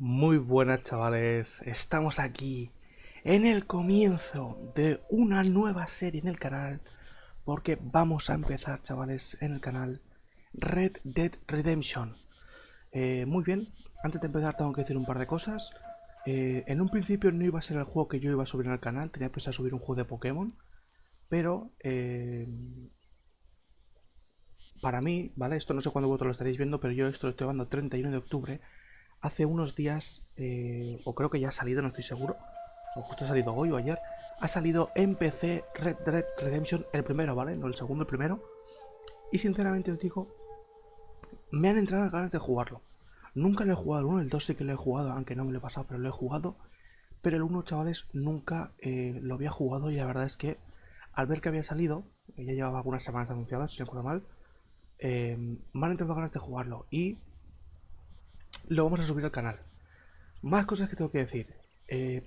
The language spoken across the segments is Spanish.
Muy buenas chavales, estamos aquí en el comienzo de una nueva serie en el canal porque vamos a empezar chavales en el canal Red Dead Redemption. Muy bien, antes de empezar tengo que decir un par de cosas. En un principio no iba a ser el juego que yo iba a subir al canal, tenía pensado subir un juego de Pokémon, pero para mí, ¿vale? Esto no sé cuándo vosotros lo estaréis viendo, pero yo esto lo estoy grabando 31 de octubre. Hace unos días, o creo que ya ha salido, no estoy seguro, o justo ha salido hoy o ayer, ha salido en PC Red Dead Redemption el primero, ¿vale? No el segundo, el primero. Y sinceramente os digo, me han entrado ganas de jugarlo. Nunca lo he jugado el 1, el 2 sí que lo he jugado, aunque no me lo he pasado, pero lo he jugado. Pero el 1, chavales, nunca lo había jugado y la verdad es que al ver que había salido, ya llevaba algunas semanas anunciadas, si no recuerdo mal, me han entrado ganas de jugarlo y lo vamos a subir al canal. Más cosas que tengo que decir.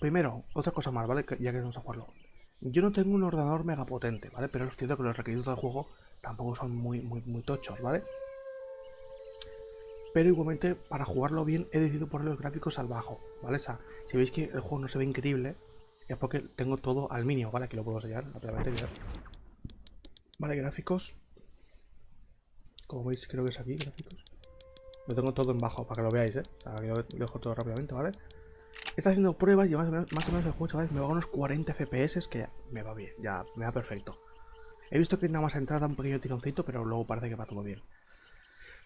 Primero, otra cosa más, ¿vale? Ya que vamos a jugarlo. Yo no tengo un ordenador mega potente, ¿vale? Pero es cierto que los requisitos del juego tampoco son muy tochos, ¿vale? Pero igualmente, para jugarlo bien, he decidido poner los gráficos al bajo, ¿vale? O sea, si veis que el juego no se ve increíble, es porque tengo todo al mínimo, ¿vale? Aquí lo puedo enseñar rápidamente, mirad. Vale, gráficos. Como veis, creo que es aquí, gráficos. Lo tengo todo en bajo, para que lo veáis, ¿eh? O sea, que lo dejo todo rápidamente, ¿vale? Está haciendo pruebas y más o menos el juego, chavales, me va a unos 40 FPS, que me va bien, ya me va perfecto. He visto que nada más a entrar da un pequeño tironcito, pero luego parece que va todo bien.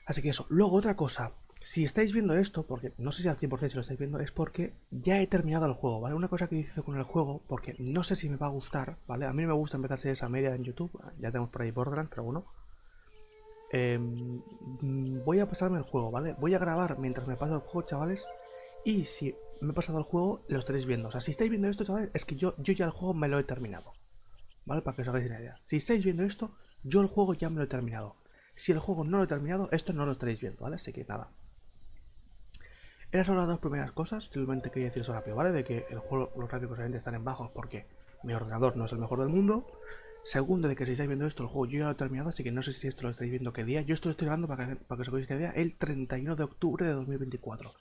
Así que eso. Luego otra cosa, si estáis viendo esto, porque no sé si al 100% si lo estáis viendo, es porque ya he terminado el juego, ¿vale? Una cosa que hice con el juego, porque no sé si me va a gustar, ¿vale? A mí no me gusta empezar series a media en YouTube, ya tenemos por ahí Borderlands, pero bueno. Voy a pasarme el juego, ¿vale? Voy a grabar mientras me paso el juego, chavales. Y si me he pasado el juego, lo estaréis viendo. O sea, si estáis viendo esto, chavales, es que yo ya el juego me lo he terminado. ¿Vale? Para que os hagáis una idea. Si estáis viendo esto, yo el juego ya me lo he terminado. Si el juego no lo he terminado, esto no lo estaréis viendo, ¿vale? Así que nada. Eran solo las dos primeras cosas. Simplemente quería decir eso rápido, ¿vale? De que el juego, los gráficos obviamente están en bajos porque mi ordenador no es el mejor del mundo. Segundo, de que si estáis viendo esto, el juego yo ya lo he terminado, así que no sé si esto lo estáis viendo qué día. Yo esto lo estoy grabando para que os hagáis una idea, el 31 de octubre de 2024.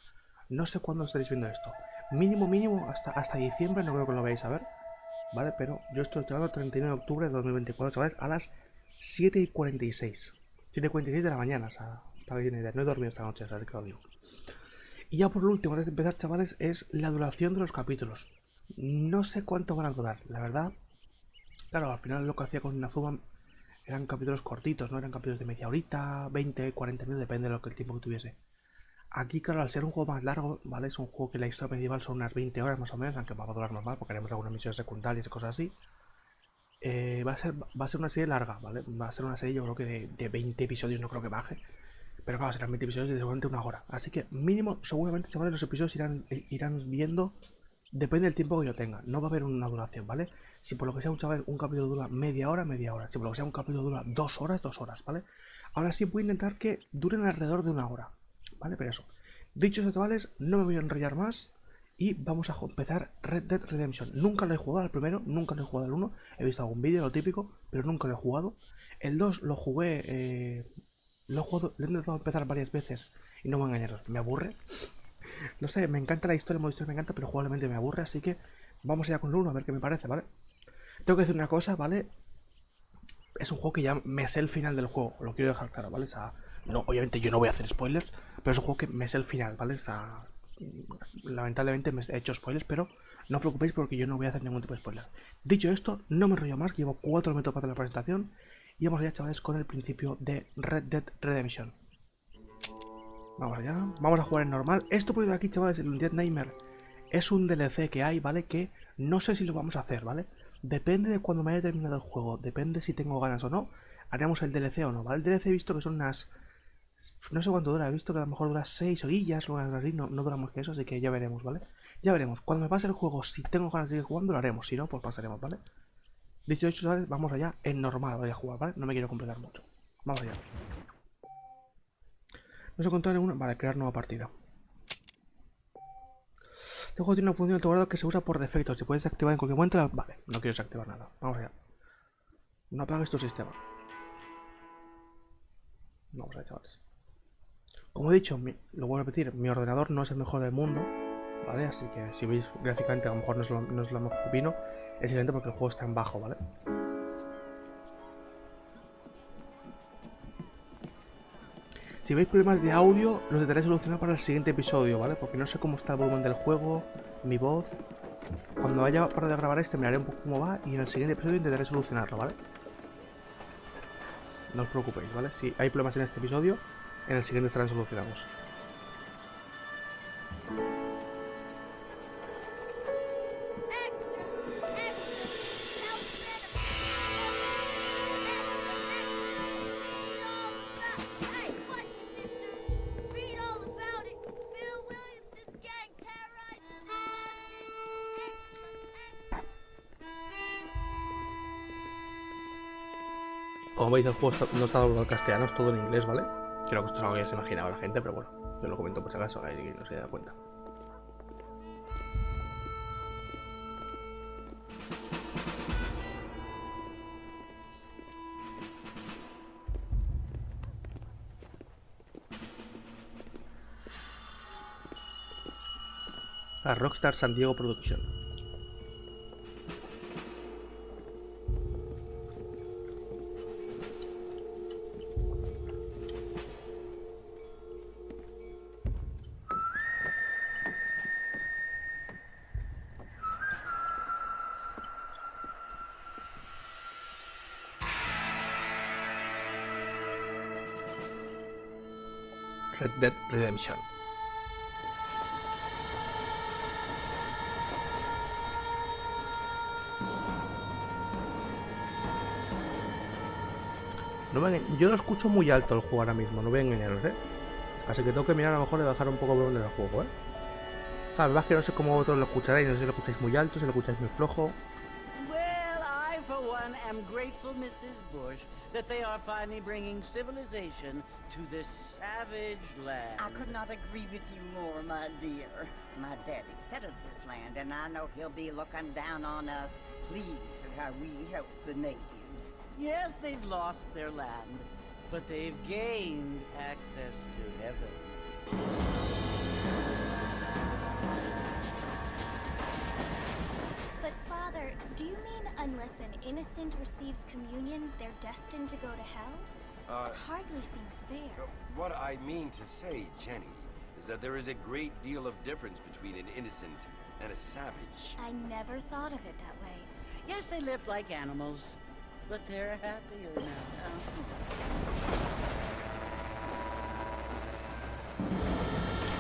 No sé cuándo estaréis viendo esto. Mínimo, hasta diciembre no creo que lo veáis a ver. ¿Vale? Pero yo estoy grabando el 31 de octubre de 2024, chavales, a las 7:46. 7:46 de la mañana, o sea, para que tengáis una idea. No he dormido esta noche, ¿sabes qué os digo? Y ya por último, antes de empezar, chavales, es la duración de los capítulos. No sé cuánto van a durar, la verdad. Claro, al final lo que hacía con Inazuma eran capítulos cortitos, ¿no? Eran capítulos de media horita, 20, 40 minutos, depende de lo que el tiempo que tuviese. Aquí, claro, al ser un juego más largo, ¿vale? Es un juego que la historia medieval son unas 20 horas más o menos, aunque va a durar más, porque haremos algunas misiones secundarias y cosas así. Va a ser una serie larga, ¿vale? Va a ser una serie, yo creo que de 20 episodios, no creo que baje. Pero claro, serán 20 episodios de seguramente una hora. Así que mínimo, seguramente, chavales, los episodios irán viendo. Depende del tiempo que yo tenga. No va a haber una duración, ¿vale? Si por lo que sea un chaval, un capítulo dura media hora, media hora. Si por lo que sea un capítulo dura 2 horas, 2 horas, ¿vale? Ahora sí voy a intentar que duren alrededor de una hora, ¿vale? Pero eso. Dicho eso, chavales, no me voy a enrollar más. Y vamos a empezar Red Dead Redemption. Nunca lo he jugado al primero, nunca lo he jugado al uno. He visto algún vídeo, lo típico, pero nunca lo he jugado. El 2 lo jugué, lo he jugado, lo he intentado empezar varias veces y no me voy a engañaros, me aburre. No sé, me encanta la historia, el modo historia me encanta, pero jugablemente me aburre, así que vamos allá con el 1 a ver qué me parece, ¿vale? Tengo que decir una cosa, ¿vale? Es un juego que ya me sé el final del juego, lo quiero dejar claro, ¿vale? O sea, no, obviamente yo no voy a hacer spoilers, pero es un juego que me sé el final, ¿vale? O sea, lamentablemente me he hecho spoilers, pero no os preocupéis porque yo no voy a hacer ningún tipo de spoiler. Dicho esto, no me enrollo más, que llevo 4 minutos para hacer la presentación y vamos allá, chavales, con el principio de Red Dead Redemption. Vamos allá, vamos a jugar en normal. Esto por aquí, chavales, el Undead Nightmare es un DLC que hay, ¿vale? Que no sé si lo vamos a hacer, ¿vale? Depende de cuando me haya terminado el juego, depende si tengo ganas o no, haremos el DLC o no, ¿vale? El DLC he visto que son unas... No sé cuánto dura, he visto que a lo mejor dura 6 orillas o algo así, no dura más que eso, así que ya veremos, ¿vale? Ya veremos, cuando me pase el juego, si tengo ganas de seguir jugando, lo haremos, si no, pues pasaremos, ¿vale? Dicho hecho, ¿sabes? Vamos allá, en normal voy a jugar, ¿vale? No me quiero complicar mucho. Vamos allá. No sé contar ninguna... Vale, crear nueva partida. Este juego tiene una función de autoguardado que se usa por defecto. Si puedes desactivar en cualquier momento, vale, no quiero desactivar nada. Vamos allá. No apagues tu sistema. Vamos allá, chavales. Como he dicho, lo voy a repetir, mi ordenador no es el mejor del mundo, ¿vale? Así que si veis gráficamente a lo mejor no es lo mejor que opino, es simplemente porque el juego está en bajo, ¿vale? Si veis problemas de audio, los intentaré solucionar para el siguiente episodio, ¿vale? Porque no sé cómo está el volumen del juego, mi voz. Cuando haya parado de grabar este, miraré un poco cómo va y en el siguiente episodio intentaré solucionarlo, ¿vale? No os preocupéis, ¿vale? Si hay problemas en este episodio, en el siguiente estarán solucionados. Como veis, el juego no está doblado al castellano, es todo en inglés, ¿vale? Creo que esto es algo que ya se imaginaba la gente, pero bueno, yo lo comento por si acaso, alguien no se da cuenta. A Rockstar San Diego Production. Red Dead Redemption. No yo lo escucho muy alto el juego ahora mismo, no voy a engañaros, ¿eh? Así que tengo que mirar a lo mejor de bajar un poco el volumen del juego, ¿eh? Además que no sé cómo vosotros lo escucharéis, no sé si lo escucháis muy alto, si lo escucháis muy flojo. Well, I, for one, am grateful, Mrs. Bush, that they are finally bringing civilization to this savage land. I could not agree with you more, my dear. My daddy settled this land, and I know he'll be looking down on us, pleased at how we help the natives. Yes, they've lost their land, but they've gained access to heaven. But Father, do you mean unless an innocent receives communion, they're destined to go to hell? That hardly seems fair. What I mean to say, Jenny, is that there is a great deal of difference between an innocent and a savage. I never thought of it that way. Yes, they lived like animals, but they're happier now.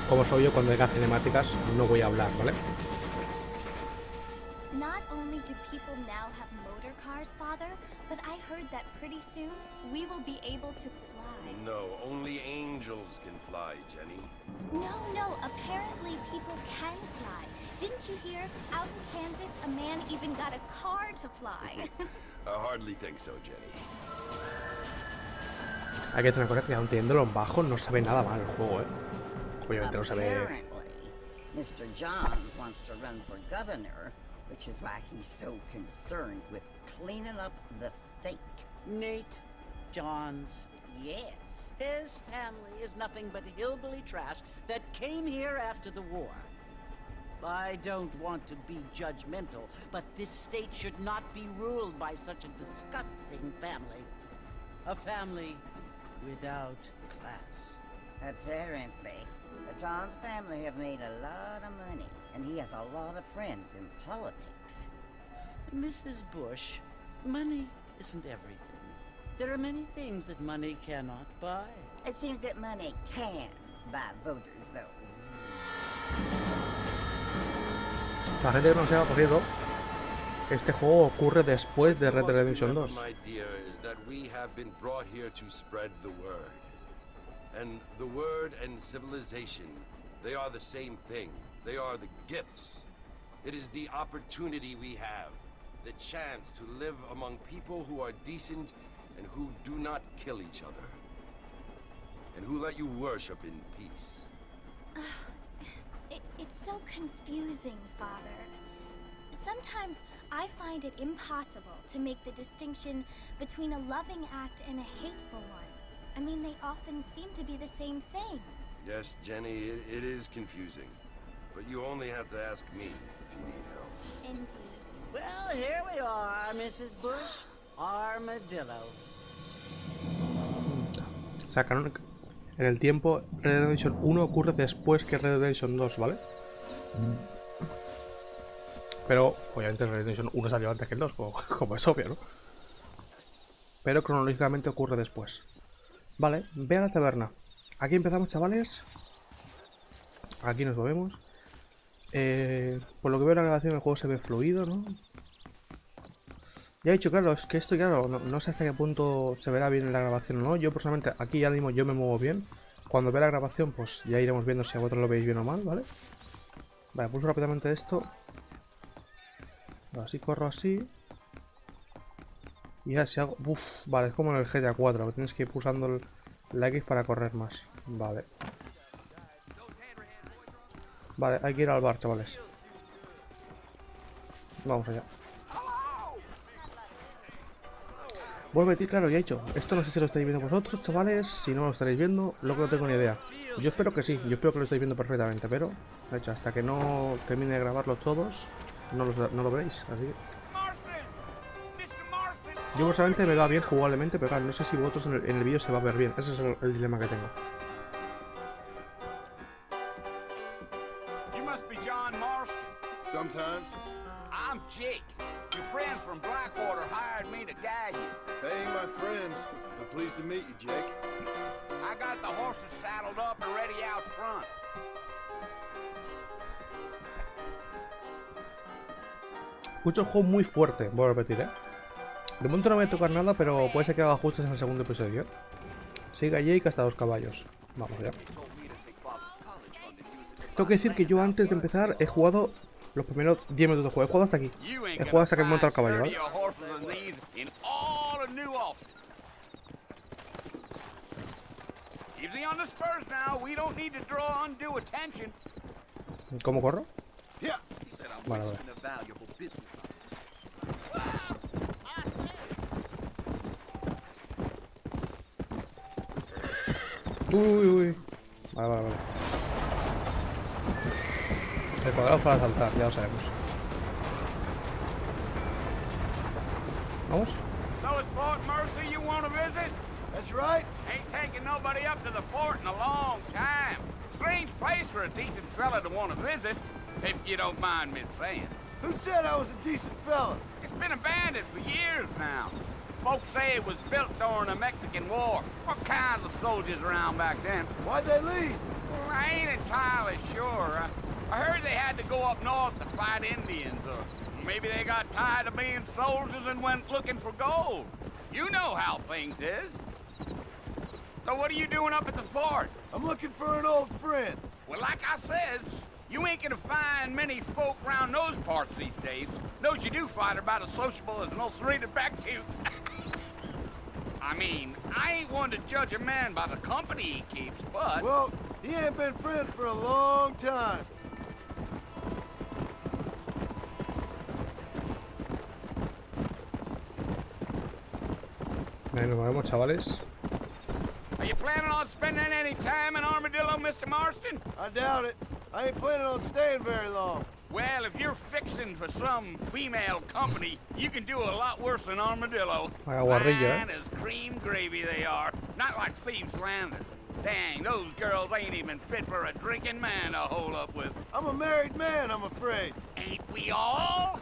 Como soy yo cuando haya cinemáticas, no voy a hablar, ¿vale? Not only do people now have motor cars, Father, but I heard that pretty soon we will be able to fly. No, only angels can fly, Jenny. No, apparently people can fly. Didn't you hear? Out in Kansas, a man even got a car to fly. I hardly think so, Jenny. Hay que tener cuenta que aún teniéndolo en bajo no se ve nada mal el juego, ¿eh? Obviamente no se ve... Apparently, Mr. Johns wants to run for governor, which is why he's so concerned with cleaning up the state. Nate Johns. Yes. His family is nothing but hillbilly trash that came here after the war. I don't want to be judgmental, but this state should not be ruled by such a disgusting family. A family without class. Apparently. The Johns family have made a lot of money, and he has a lot of friends in politics. Mrs. Bush, money isn't everything. There are many things that money cannot buy. It seems that money can buy voters, though. La gente que no sepa, por cierto, este juego ocurre después de Red Dead Redemption 2. My dear, is that we have been brought here to spread the word. And the word and civilization, they are the same thing. They are the gifts. It is the opportunity we have, the chance to live among people who are decent and who do not kill each other. And who let you worship in peace. It's so confusing, Father. Sometimes I find it impossible to make the distinction between a loving act and a hateful one. I mean, they often seem to be the same thing. Yes, Jenny, it is confusing. But you only have to ask me if you need help. Indeed. Well, here we are, Mrs. Bush. Armadillo. O sea, en el tiempo, Red Dead Redemption 1 ocurre después que Red Dead Redemption 2, ¿vale? Pero, obviamente, Red Dead Redemption 1 salió antes que el 2, como es obvio, ¿no? Pero cronológicamente ocurre después. Vale, ve a la taberna. Aquí empezamos, chavales. Aquí nos movemos. Por lo que veo en la grabación el juego se ve fluido, ¿no? Ya he dicho, claro, es que esto, claro, no sé hasta qué punto se verá bien en la grabación o no. Yo personalmente, aquí ya mismo yo me muevo bien. Cuando vea la grabación, pues ya iremos viendo si a vosotros lo veis bien o mal, ¿vale? Vale, pulso rápidamente esto. Así corro así. Y ya si hago... Uf, vale, es como en el GTA 4, que tienes que ir pulsando la X para correr más. Vale. Vale, hay que ir al bar, chavales. Vamos allá. Vuelve a ti, claro, ya he hecho. Esto no sé si lo estáis viendo vosotros, chavales. Si no lo estaréis viendo, luego no tengo ni idea. Yo espero que sí, yo espero que lo estáis viendo perfectamente, pero de hecho, hasta que no termine de grabarlos todos, no lo veréis. Así que... Yo personalmente me va bien jugablemente, pero claro, no sé si vosotros en el vídeo se va a ver bien. Ese es el dilema que tengo. You must be John Marston. Sometimes. I'm Jake. Your friends from Blackwater hired me to guide you. They ain't my friends, but pleased to meet you, Jake. I got the horses saddled up and ready out front. Escucho el juego muy fuerte, voy a repetir, ¿eh? De momento no voy a tocar nada, pero puede ser que haga ajustes en el segundo episodio. Siga Jake hasta 2 caballos. Vamos ya. Tengo que decir que yo antes de empezar he jugado los primeros 10 minutos de juego. He jugado hasta aquí. He jugado hasta que me monta el caballo, ¿vale? ¿Cómo corro? Vale, vale. Uy. Vale. El cuadrado para saltar, ya lo sabemos. ¿Vamos? So it's Fort Mercy you want to visit? That's right. Ain't taking nobody up to the fort in a long time. Strange place for a decent fella to want to visit, if you don't mind me saying. Who said I was a decent fella? It's been abandoned for years now. Folks say it was built during the Mexican War. What kinds of soldiers around back then? Why'd they leave? Well, I ain't entirely sure. I heard they had to go up north to fight Indians, or maybe they got tired of being soldiers and went looking for gold. You know how things is. So what are you doing up at the fort? I'm looking for an old friend. Well, like I says, you ain't gonna find many folk round those parts these days. Those you do find are about as sociable as an ulcerated back tooth. I mean, I ain't one to judge a man by the company he keeps, but... Well, he ain't been friends for a long time. Ahí nos movemos, chavales. Are you planning on spending any time in Armadillo, Mr. Marston? I doubt it. I ain't planning on staying very long. Well, if you're fixing for some female company, you can do a lot worse than Armadillo. Vaya guarrillo, Fine as cream gravy they are, not like Thieves Landing. Dang, those girls ain't even fit for a drinking man to hole up with. I'm a married man, I'm afraid. Ain't we all?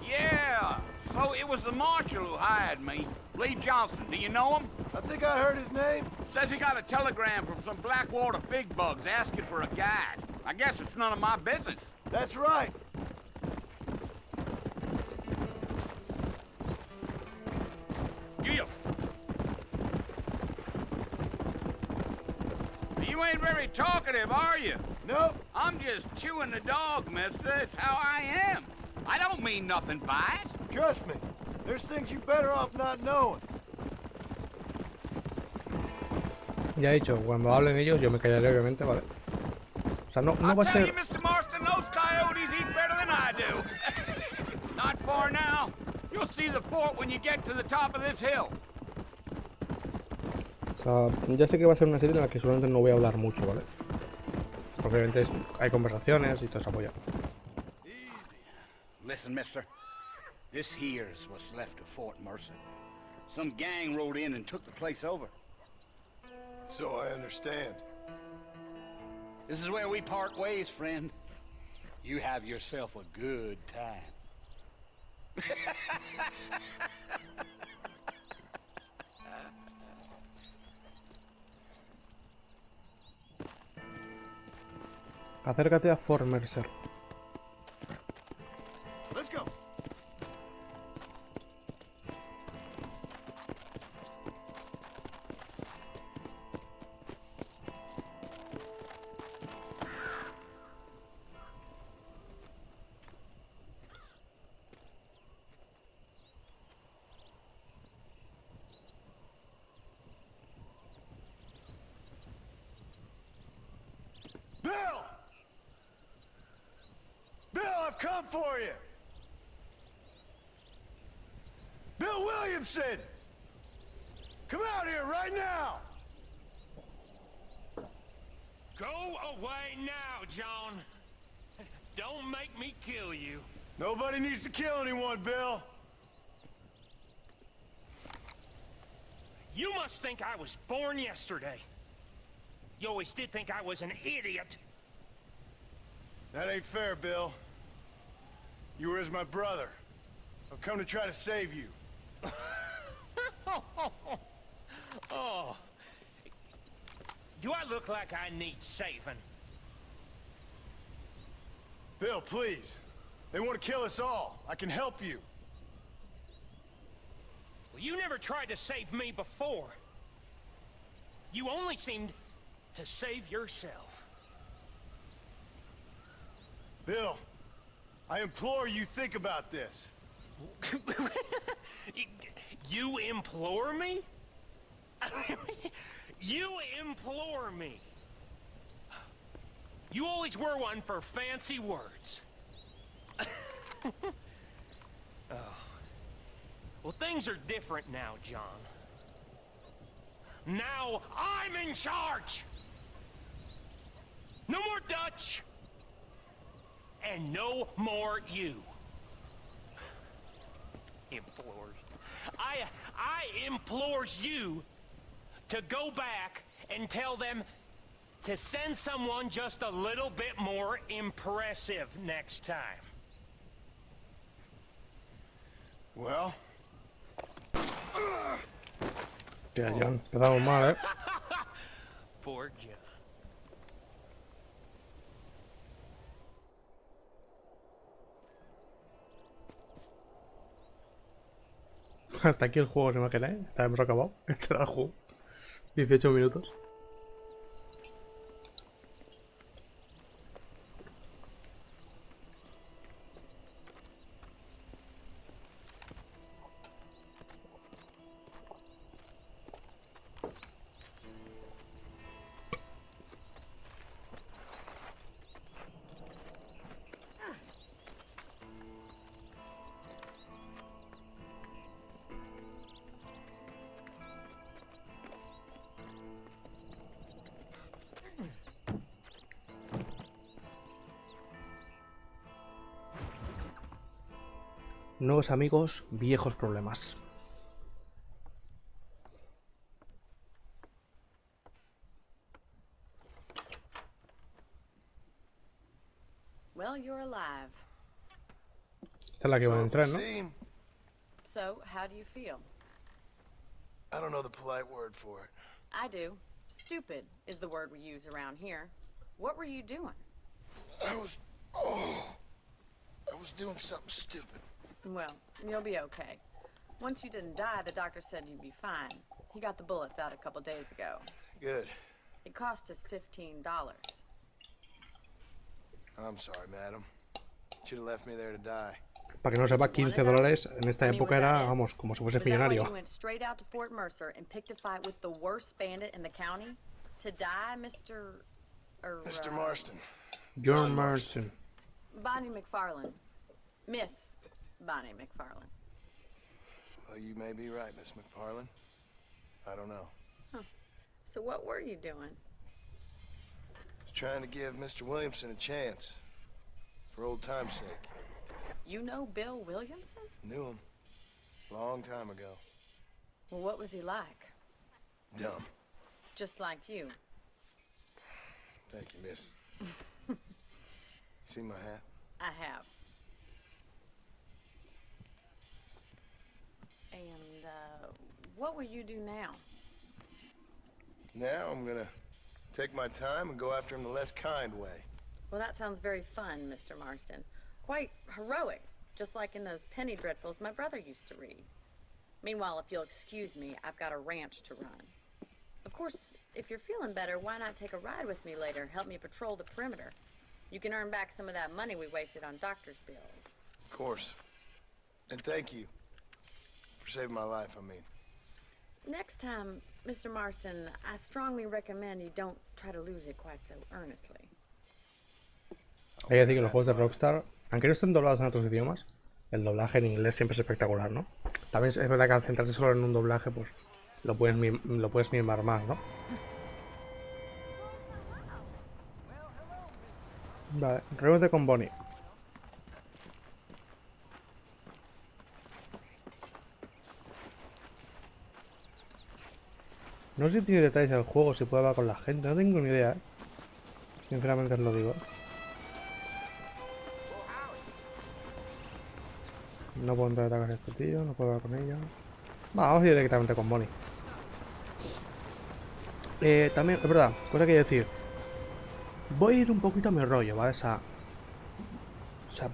Yeah, so it was the marshal who hired me. Lee Johnson, do you know him? I think I heard his name. Says he got a telegram from some Blackwater big bugs asking for a guide. I guess it's none of my business. That's right. Gil. You ain't very talkative, are you? Nope. I'm just chewing the dog, mister. It's how I am. I don't mean nothing by it. Trust me. There's things you better off not knowing. Ya he dicho, cuando hablen ellos yo me callaré obviamente, ¿vale? O sea, no va a ser... Mr. Marston, those coyotes see the fort when you get to the top of this hill. O sea, ya sé que va a ser una serie en la que seguramente no voy a hablar mucho, ¿vale? Porque obviamente hay conversaciones y todo esa polla. Listen, mister. This here's what's left of Fort Mercer. Some gang rode in and took the place over. So I understand. This is where we part ways, friend. You have yourself a good time. Acércate a Fort Mercer. Let's go. Bill! Bill, I've come for you! Bill Williamson! Come out here right now! Go away now, John. Don't make me kill you. Nobody needs to kill anyone, Bill. You must think I was born yesterday. You always did think I was an idiot. That ain't fair, Bill. You were as my brother. I've come to try to save you. Oh. Do I look like I need saving? Bill, please. They want to kill us all. I can help you. Well, you never tried to save me before. You only seemed to save yourself. Bill, I implore you think about this. You implore me? You implore me. You always were one for fancy words. Oh. Well, things are different now, John. Now I'm in charge! No more Dutch! And no more you. Implores. I implores you to go back and tell them to send someone just a little bit more impressive next time. Well? Tía, John, empezamos mal, ¿eh? Poor John. Hasta aquí el juego, se imagina, ¿eh? Hemos acabado. Este era el juego. 18 minutos. Nuevos amigos, viejos problemas. Well, you're alive. Esta es la que van a entrar, ¿no? See? So, how do you feel? I don't know the polite word for it. I do. Stupid is the word we use around here. What were you doing? I was doing something stupid. Well, you'll be okay. Once you didn't die, the doctor said you'd be fine. He got the bullets out a couple days ago. Good. It cost us $15. I'm sorry, madam. Should have left me there to die. Para que no sepa, $15 en esta época era, vamos, como si fuese Was that why millonario. you went straight out to Fort Mercer and picked a fight with the worst bandit in the county? To die, Mr. Mr. Marston. John Marston. Bonnie McFarlane. Miss Bonnie McFarlane. Well, you may be right, Miss McFarland. I don't know. Huh. So what were you doing? Just trying to give Mr. Williamson a chance. For old time's sake. You know Bill Williamson? Knew him. Long time ago. Well, what was he like? Dumb. Just like you. Thank you, miss. You see my hat? I have. And, what will you do now? Now I'm gonna take my time and go after him the less kind way. Well, that sounds very fun, Mr. Marston. Quite heroic, just like in those penny dreadfuls my brother used to read. Meanwhile, if you'll excuse me, I've got a ranch to run. Of course, if you're feeling better, why not take a ride with me later? Help me patrol the perimeter. You can earn back some of that money we wasted on doctor's bills. Of course. And thank you. For saving my life, I mean. Next time, Mr. Marston, I strongly recommend you don't try to lose it quite so earnestly. Hay que decir que los juegos de Rockstar, aunque no estén doblados en otros idiomas, el doblaje en inglés siempre es espectacular, ¿no? También es verdad que al centrarse solo en un doblaje, pues lo puedes mimar más, ¿no? Vale, reúnete con Bonnie. No sé si tiene detalles del juego, si puede hablar con la gente, no tengo ni idea, ¿eh? Sinceramente os lo digo. No puedo entrar a atacar a este tío, no puedo hablar con ella. Vamos a ir directamente con Bonnie. También, es verdad, cosa que decir. Voy a ir un poquito a mi rollo, ¿vale? O sea,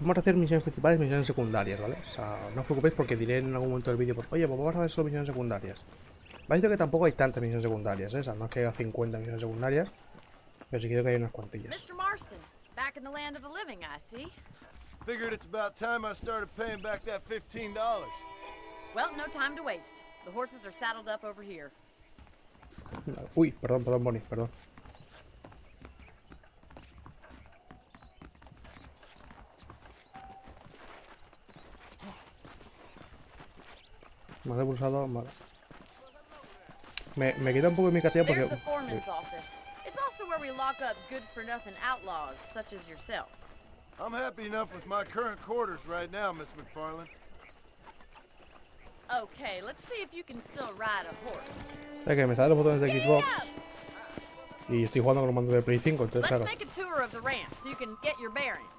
vamos a hacer misiones principales y misiones secundarias, ¿vale? O sea, no os preocupéis porque diré en algún momento del vídeo, pues, oye, pues vamos a hacer solo misiones secundarias. Vais a ver que tampoco hay tantas misiones secundarias, ¿eh? O sea, no es que haya 50 misiones secundarias, pero sí quiero que haya unas cuantillas. Mr. Marston, back in the land of the living, I see. Figured it's about time I started paying back that $15. Well, no time to waste. The horses are saddled up over here. Uy, perdón, Bonnie, perdón. Me he pulsado, vale. Me quita un poco de mi casilla porque... There's the foreman's office. It's also where we lock up good-for-nothing outlaws, such as yourself. I'm happy enough with my current quarters right now, Miss McFarland. Okay, let's see if you can still ride a horse. Es que me salen los botones de Xbox y estoy jugando con los mandos de Play 5, entonces Let's claro. make a tour of the ranch so you can get your bearings.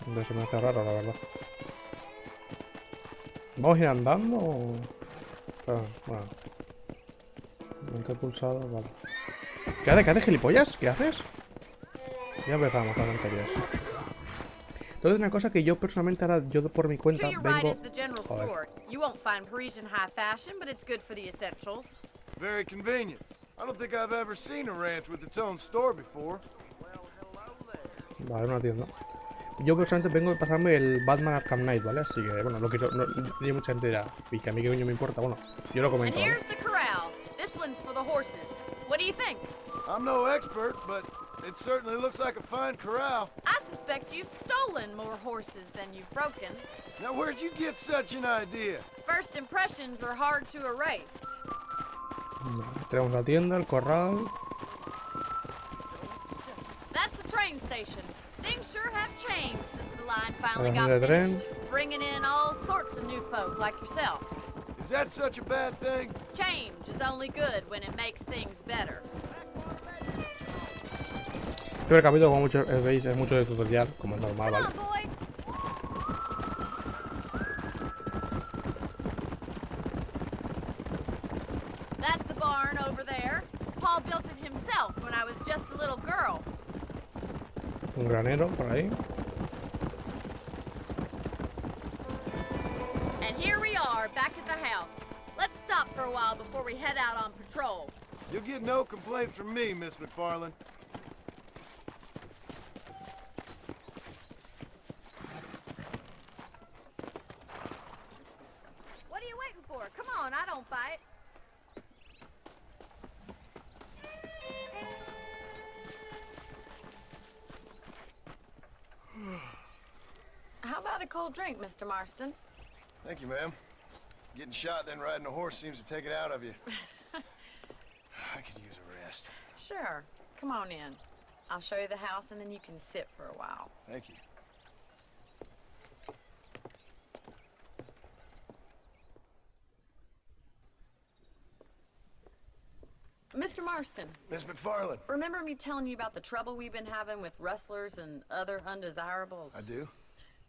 Entonces se me hace raro, la verdad. ¿Vamos a ir andando o...? Claro, bueno. Nunca he pulsado, vale. ¿Qué haces, gilipollas? ¿Qué haces? Ya empezamos con tonterías. Entonces una cosa que yo personalmente ahora, yo por mi cuenta, To your right vengo... is the general Joder. store. You won't find Parisian high fashion, but it's good for the essentials. Very convenient. I don't think I've ever seen a ranch with its own store before. Vale, una tienda. Yo personalmente vengo de pasarme el Batman Arkham Knight, ¿vale? Así que, bueno, lo quiero... No, y mucha gente dirá, y que a mí qué coño me importa, bueno, yo lo And comento, ¿vale? here's the corral. This one's for the horses. What do you think? I'm no expert, but it certainly looks like a fine corral. I suspect you've stolen more horses than you've broken. Now, where'd you get such an idea? First impressions are hard to erase. Vale, tenemos la tienda, el corral... That's the train station. Things sure have changed since the line finally Estación got de tren. finished, bringing in all sorts of new folk like yourself. Is that such a bad thing? Change is only good when it makes things better. Este primer capítulo, como muchos veis, es mucho de tutorial, como es normal, Come ¿vale? on, boy. That's the barn over there. Paul built it himself when I was just a little girl. Un granero por ahí. And here we are, back at the house. Let's stop for a while before we head out on patrol. You'll get no complaints from me, Miss McFarland. What are you waiting for? Come on, I don't fight. How about a a cold drink, Mr. Marston? Thank you, ma'am. Getting shot, then riding a horse seems to take it out of you. I could use a rest. Sure. Come on in. I'll show you the house, and then you can sit for a while. Thank you. Mr. Marston, Miss McFarland. remember me telling you about the trouble we've been having with rustlers and other undesirables? I do.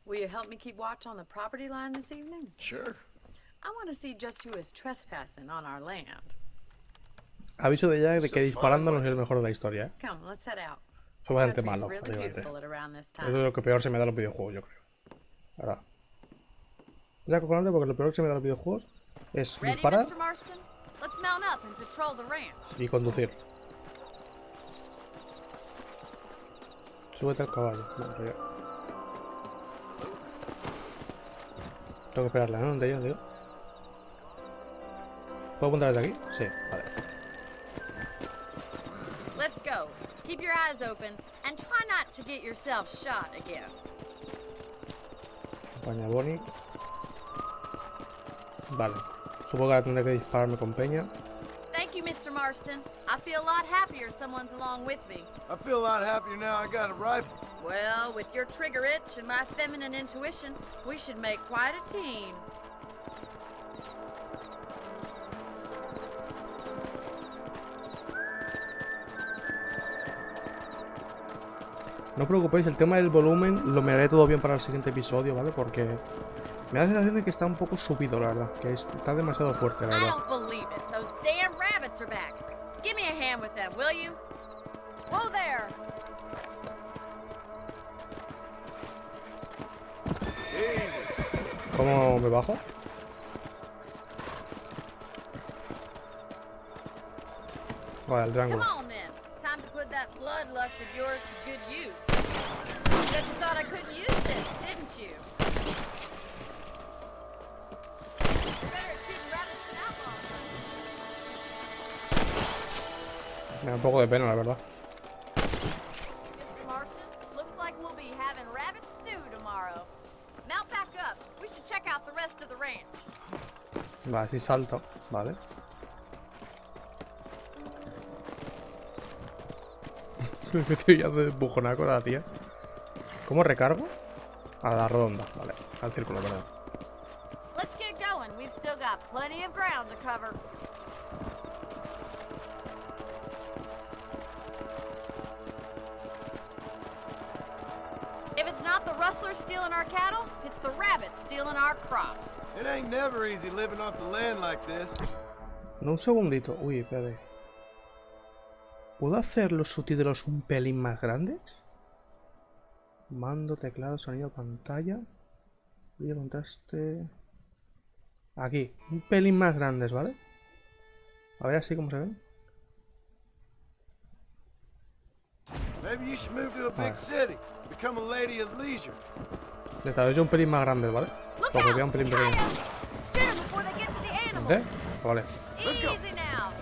Will you help me keep watch on the property line this evening? Sure. I want to see just who is trespassing on our land. Aviso de ya de que disparando no es el mejor de la historia, ¿eh? Come, let's head out. Soy bastante Country's malo, really básicamente. beautiful at around this Eso time. es lo que peor se me da a los videojuegos, yo creo. La verdad. Es acojonante porque lo peor que se me da a los videojuegos es Ready, disparar Mr. Marston? Let's mount up and patrol the ranch. y conducir. Súbete al caballo. Bueno, pues ya. Tengo que esperarla, ¿no? ¿Dónde yo, digo? ¿Puedo apuntar desde aquí? Sí, vale. Let's go. Keep your eyes open and try not to get yourself shot again. Acompaña a Bonnie. Vale. Supongo que ahora tendré que dispararme con Peña. Thank you, Mr. Marston. I feel a lot happier someone's along with me. I feel a lot happier now I got a rifle. Well, with your trigger itch and my feminine intuition, we should make quite a team. No os preocupéis, el tema del volumen lo miraré todo bien para el siguiente episodio, ¿vale? Porque me da la sensación de que está un poco subido, la verdad. Que está demasiado fuerte, la I verdad. don't believe it. Those damn rabbits are back. Give me a hand with them, will you? Whoa there. ¿Cómo me bajo? Vale, el Come triángulo. on then. Time to put that bloodlust of yours to good use. Bet you thought I couldn't use this, didn't you? You're better at shooting rabbits than outlaws. Me da un poco de pena, la verdad. Mr. Marston, looks like we'll be having rabbit stew tomorrow. Mount back up. We should check out the rest of the ranch. Vale, si salto. Vale. Me estoy ya de empujonar con la tía. ¿Cómo recargo? A la redonda, vale. Al círculo, perdón. Let's get going. We've still got plenty of ground to cover. If it's not the rustlers stealing our cattle, it's the rabbits stealing our crops. It ain't never easy living off the land like this. No, un segundito. Uy, espérate. ¿Puedo hacer los subtítulos un pelín más grandes? Mando, teclado, sonido, pantalla. Vídeo, contraste. Aquí. Un pelín más grandes, ¿vale? A ver así como se ven. Maybe you should move to a big city. Become a lady of leisure. Le traduyo un pelín más grandes, ¿vale? Porque vea un pelín pequeño. Shoot 'em before they get to the animals. ¿Vale? Vale. Let's go. Easy now.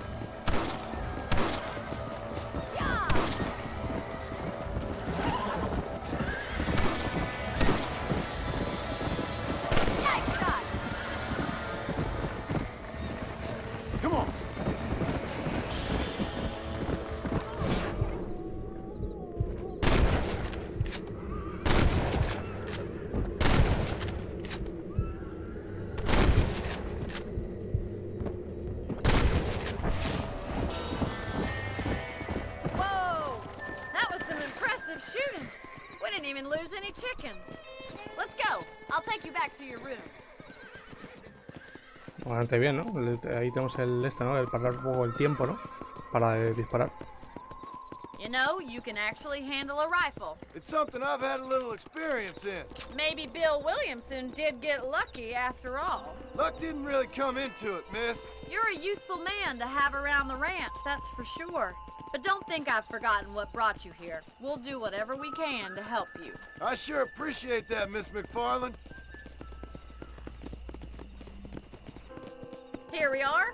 Nice shot. Come on. Whoa! That was some impressive shooting. We didn't even lose any chickens. Let's go. I'll take you back to your room. Bastante bien, ¿no? Ahí tenemos el ¿no? El parar un poco el tiempo, ¿no? Para disparar. You know, you can actually handle a rifle. It's something I've had a little experience in. Maybe Bill Williamson did get lucky after all. Luck didn't really come into it, miss. You're a useful man to have around the ranch, that's for sure. But don't think I've forgotten what brought you here. We'll do whatever we can to help you. I sure appreciate that, Miss McFarland. Here we are.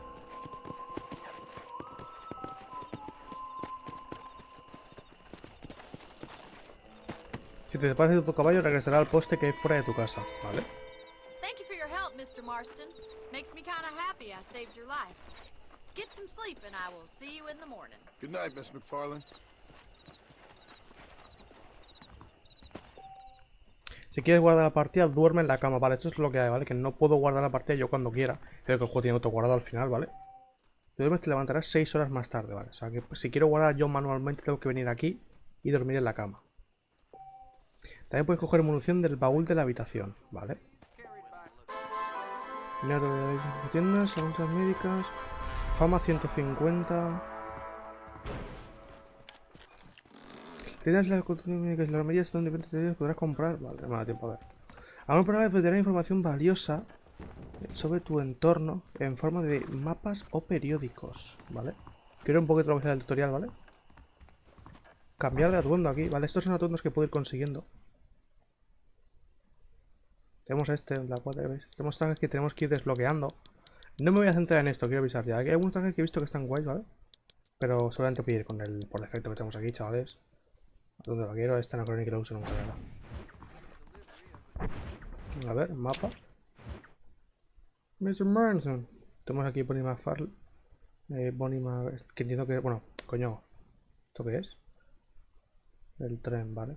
Si te separas de tu caballo, regresará al poste que hay fuera de tu casa, ¿vale? Thank you for your help, Mr. Marston. Makes me kind of happy I saved your life. Get some sleep and I will see you in the morning. Good night, Miss McFarlane. Si quieres guardar la partida, duerme en la cama, ¿vale? Esto es lo que hay, ¿vale? Que no puedo guardar la partida yo cuando quiera. Creo que el juego tiene auto guardado al final, ¿vale? Te duermes, te levantarás 6 horas más tarde, ¿vale? O sea que si quiero guardar yo manualmente tengo que venir aquí y dormir en la cama. También puedes coger munición del baúl de la habitación, ¿vale? Tiendas, agujas médicas, fama 150. Tienes las médicas y las medidas donde podrás comprar. Vale, no me da tiempo a ver. Algunos programas te darán información valiosa sobre tu entorno en forma de mapas o periódicos, ¿vale? Quiero un poquito la velocidad del tutorial, ¿vale? Cambiar de atuendo aquí, ¿vale? Estos son atuendos que puedo ir consiguiendo. Tenemos la cuadra, ¿veis? Tenemos trajes que tenemos que ir desbloqueando. No me voy a centrar en esto, quiero avisar ya. Hay algunos trajes que he visto que están guays, ¿vale? Pero solamente voy a ir con el por defecto que tenemos aquí, chavales. Atuendo vaquero, esta anacrónica que lo uso nunca, ¿verdad? A ver, mapa. Mr. Marston. Tenemos aquí Bonnie McFarlane. Que entiendo que... Bueno, coño. ¿Esto qué es? El tren, ¿vale?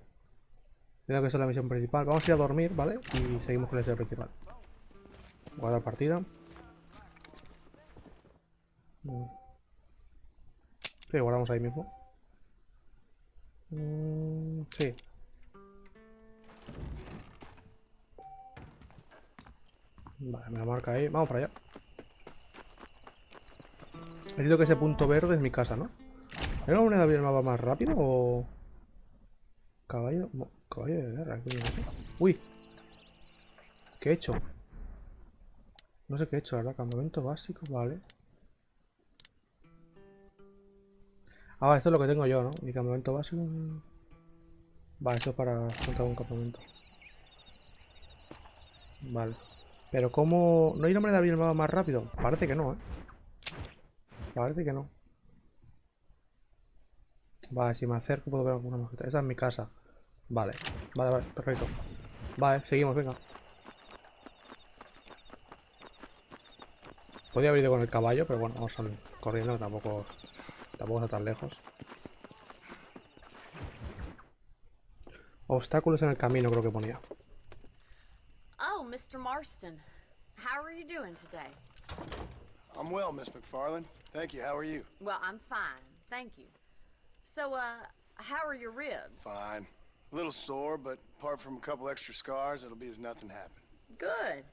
Creo que esa es la misión principal. Vamos a ir a dormir, ¿vale? Y seguimos con la misión principal. Guardar partida. Sí, guardamos ahí mismo. Sí. Vale, me la marca ahí. Vamos para allá. Necesito que ese punto verde es mi casa, ¿no? ¿Hay una moneda bien mapa más rápido o...? Caballo... Caballo de guerra, ¿qué es eso? ¡Uy! ¿Qué he hecho? No sé qué he hecho, ¿verdad? Campamento básico, vale. Ah, esto es lo que tengo yo, ¿no? Mi campamento básico... Vale, esto es para montar un campamento. Vale. Pero ¿cómo...? ¿No hay una manera de abrir el mapa más rápido? Parece que no, ¿eh? Parece que no. Vale, si me acerco puedo ver alguna mosquita. Esa es mi casa. Vale, vale, perfecto. Vale, seguimos, venga. Podría haber ido con el caballo, pero bueno, vamos corriendo, tampoco está tan lejos. Obstáculos en el camino, creo que ponía. Oh, Mr. Marston. How are you doing today? I'm well, Miss McFarlane. Thank you. How are you? Well, I'm fine. Thank you. So, how are your ribs? Fine. A little sore, but apart from a couple extra scars, it'll be as nothing happened. Good.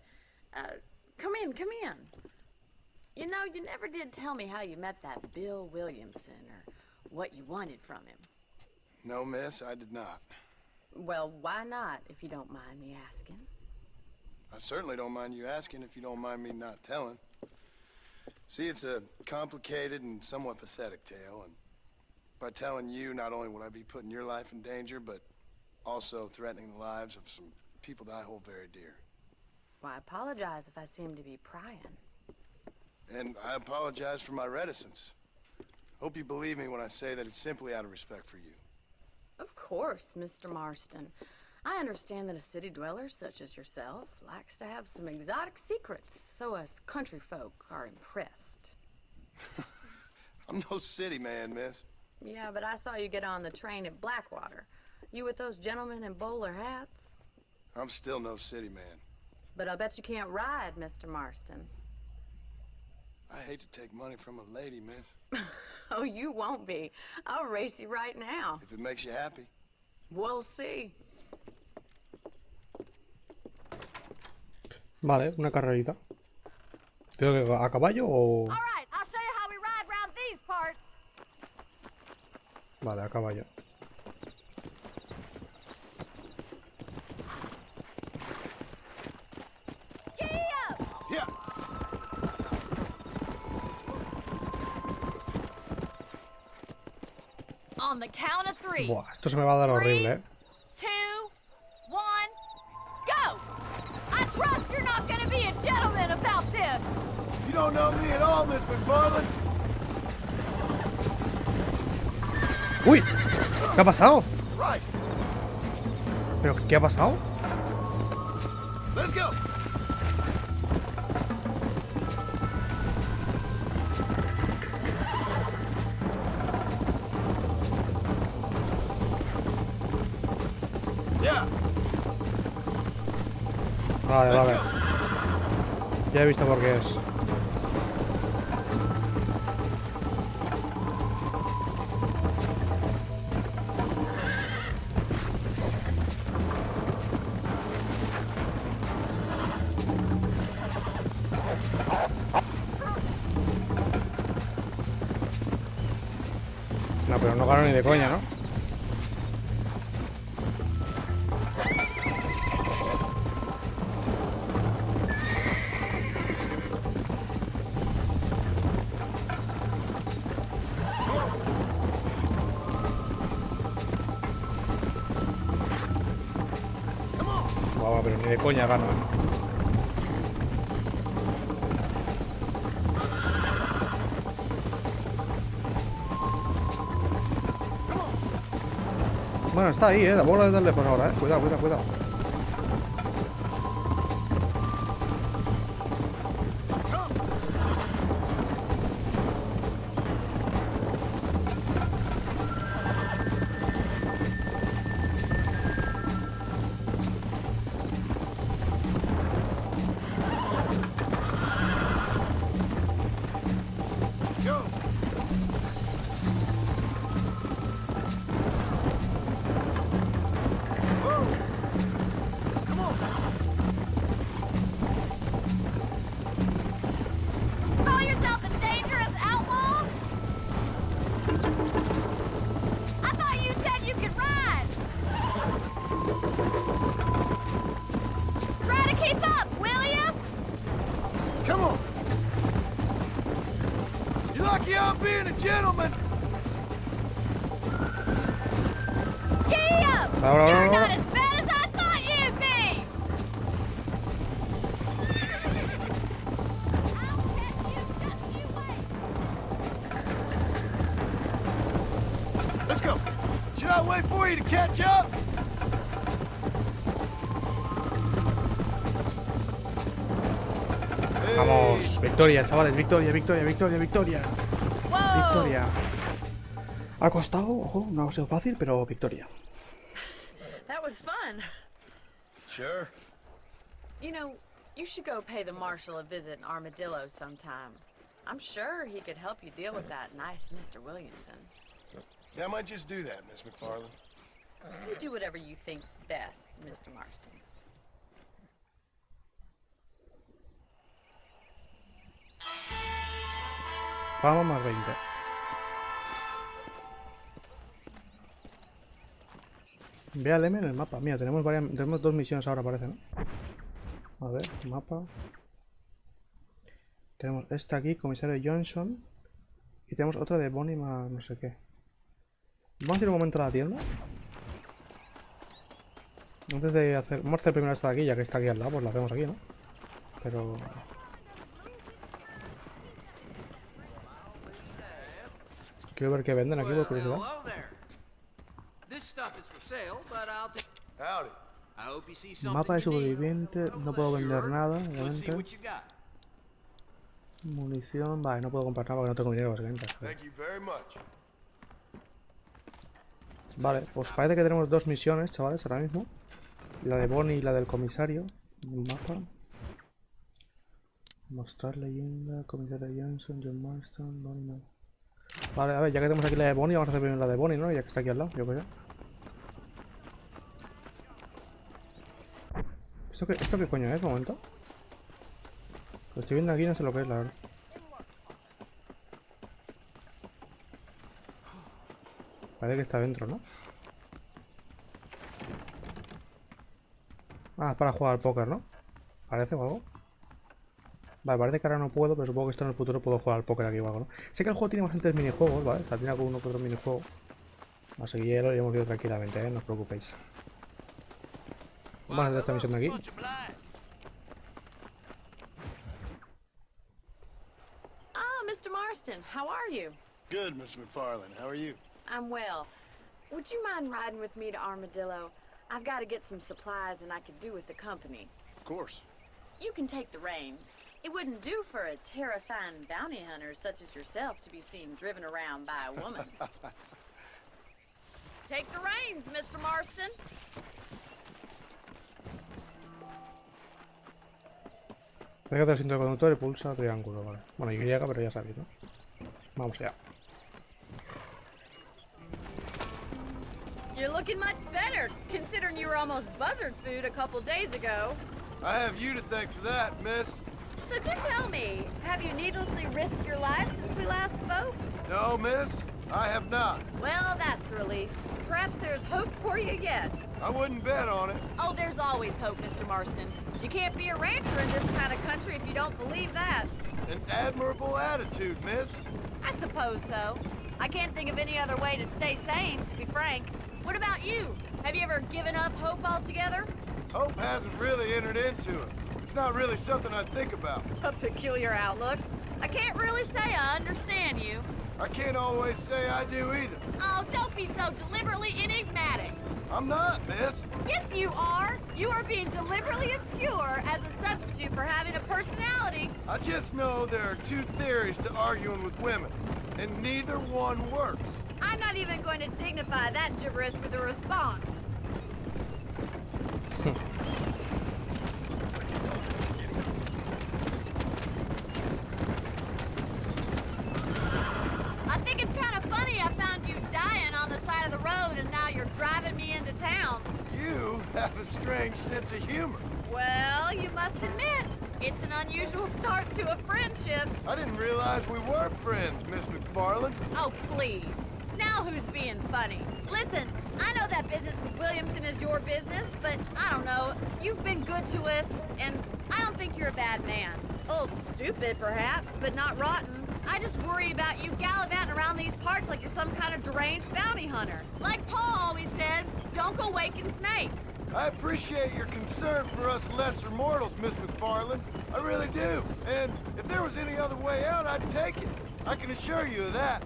Come in, come in. You know, you never did tell me how you met that Bill Williamson or what you wanted from him. No, miss, I did not. Well, why not, if you don't mind me asking? I certainly don't mind you asking if you don't mind me not telling. See, it's a complicated and somewhat pathetic tale, and by telling you, not only would I be putting your life in danger, but also threatening the lives of some people that I hold very dear. Well, I apologize if I seem to be prying. And I apologize for my reticence. Hope you believe me when I say that it's simply out of respect for you. Of course, Mr. Marston. I understand that a city dweller such as yourself likes to have some exotic secrets, so us country folk are impressed. I'm no city man, miss. Yeah, but I saw you get on the train at Blackwater. You with those gentlemen in bowler hats? I'm still no city man. But I'll bet you can't ride, Mr. Marston. I hate to take money from a lady, miss. Oh, you won't be. I'll race you right now. If it makes you happy. We'll see. Vale, una carrerita. ¿Tengo que a caballo o...? All right, I'll show you how we ride round these parts. Vale, a caballo. Yeah. On the count of three. Buah, esto se me va a dar horrible, ¿eh? 2, 1, go! I trust you're not gonna be a gentleman about this. You don't know me at all, Miss McFarlane. ¡Uy! ¿Qué ha pasado? Right. ¿Pero qué ha pasado? Let's go. Yeah. Vale, vale. Ya he visto por qué es. No, pero no gano ni de coña, ¿no? Guau, pero ni de coña gano. Bueno, está ahí, la bola de darle por ahora, Cuidado, cuidado, cuidado. Go. Call yourself a dangerous outlaw? I thought you said you could ride. Try to keep up, will ya? Come on. You're lucky I'm being a gentleman. Giddy up! Ahora, You're ahora, not ahora. as bad as I thought you'd be! I'll catch you just you wait! Let's go. Should I wait for you to catch up? Vamos, victoria, chavales, victoria, victoria, victoria, victoria. Whoa! Victoria. Ha costado, ojo, no ha sido fácil, pero victoria. That was fun. Sure. You know, you should go pay the marshal a visit in Armadillo sometime. I'm sure he could help you deal with that nice Mr. Williamson. Yeah, I might just do that, Miss McFarland. You do whatever you think's best, Mr. Marston. Fama más 20. Ve al M en el mapa. Mira, tenemos dos misiones ahora, parece, ¿no? A ver, mapa. Tenemos esta aquí, comisario Johnson. Y tenemos otra de Bonnie más no sé qué. Vamos a ir un momento a la tienda. Antes de hacer... Vamos a hacer primero esta de aquí, ya que está aquí al lado, pues la hacemos aquí, ¿no? Pero... Quiero ver qué venden aquí, por curiosidad. Mapa de sobreviviente, no puedo vender nada, obviamente. Munición, vale, no puedo comprar nada porque no tengo dinero, básicamente. Vale, pues parece que tenemos dos misiones, chavales, ahora mismo. La de Bonnie y la del comisario. Un mapa. Mostrar leyenda, comisario Johnson, John Marston, Bonnie no. Vale, a ver, ya que tenemos aquí la de Bonnie, vamos a hacer primero la de Bonnie, ¿no? Ya que está aquí al lado, yo creo. ¿Esto qué coño es? Un momento. Lo estoy viendo aquí y no sé lo que es, la verdad. Parece que está dentro, ¿no? Ah, es para jugar al póker, ¿no? ¿Parece o algo? Vale, parece que ahora no puedo, pero supongo que esto en el futuro puedo jugar al póker aquí o algo, ¿no? Sé que el juego tiene bastantes minijuegos, ¿vale? O sea, tiene alguno que otro minijuego. Así que ya lo iremos viendo tranquilamente, ¿eh? No os preocupéis. Vamos a hacer esta misión de aquí. Ah, Mr. Marston, how are you? Good, Miss McFarland. How are you? I'm well. Would you mind riding with me to Armadillo? I've got to get some supplies and I could do with the company. Of course. You can take the reins. It wouldn't do for a terrifying bounty hunter such as yourself to be seen driven around by a woman. Take the reins, Mr. Marston. Pégate al cinto de conductor y pulsa triángulo, vale. Bueno, Y, pero ya sabéis, ¿no? Vamos allá. You're looking much better, considering you were almost buzzard food a couple days ago. I have you to thank for that, miss. So do tell me, have you needlessly risked your life since we last spoke? No, miss, I have not. Well, that's a relief. Perhaps there's hope for you yet. I wouldn't bet on it. Oh, there's always hope, Mr. Marston. You can't be a rancher in this kind of country if you don't believe that. An admirable attitude, miss. I suppose so. I can't think of any other way to stay sane, to be frank. What about you? Have you ever given up hope altogether? Hope hasn't really entered into it. It's not really something I think about. A peculiar outlook. I can't really say I understand you. I can't always say I do either. Oh, don't be so deliberately enigmatic. I'm not, miss. Yes, you are. You are being deliberately obscure as a substitute for having a personality. I just know there are two theories to arguing with women, and neither one works. I'm not even going to dignify that gibberish with a response. I think it's kind of funny I found you dying on the side of the road and now you're driving me into town. You have a strange sense of humor. Well, you must admit, it's an unusual start to a friendship. I didn't realize we were friends, Miss McFarland. Oh, please. Now who's being funny? Listen, I know that business with Williamson is your business, but I don't know. You've been good to us, and I don't think you're a bad man. A little stupid, perhaps, but not rotten. I just worry about you gallivanting around these parts like you're some kind of deranged bounty hunter. Like Paul always says, don't go waking snakes. I appreciate your concern for us lesser mortals, Miss McFarland. I really do. And if there was any other way out, I'd take it. I can assure you of that.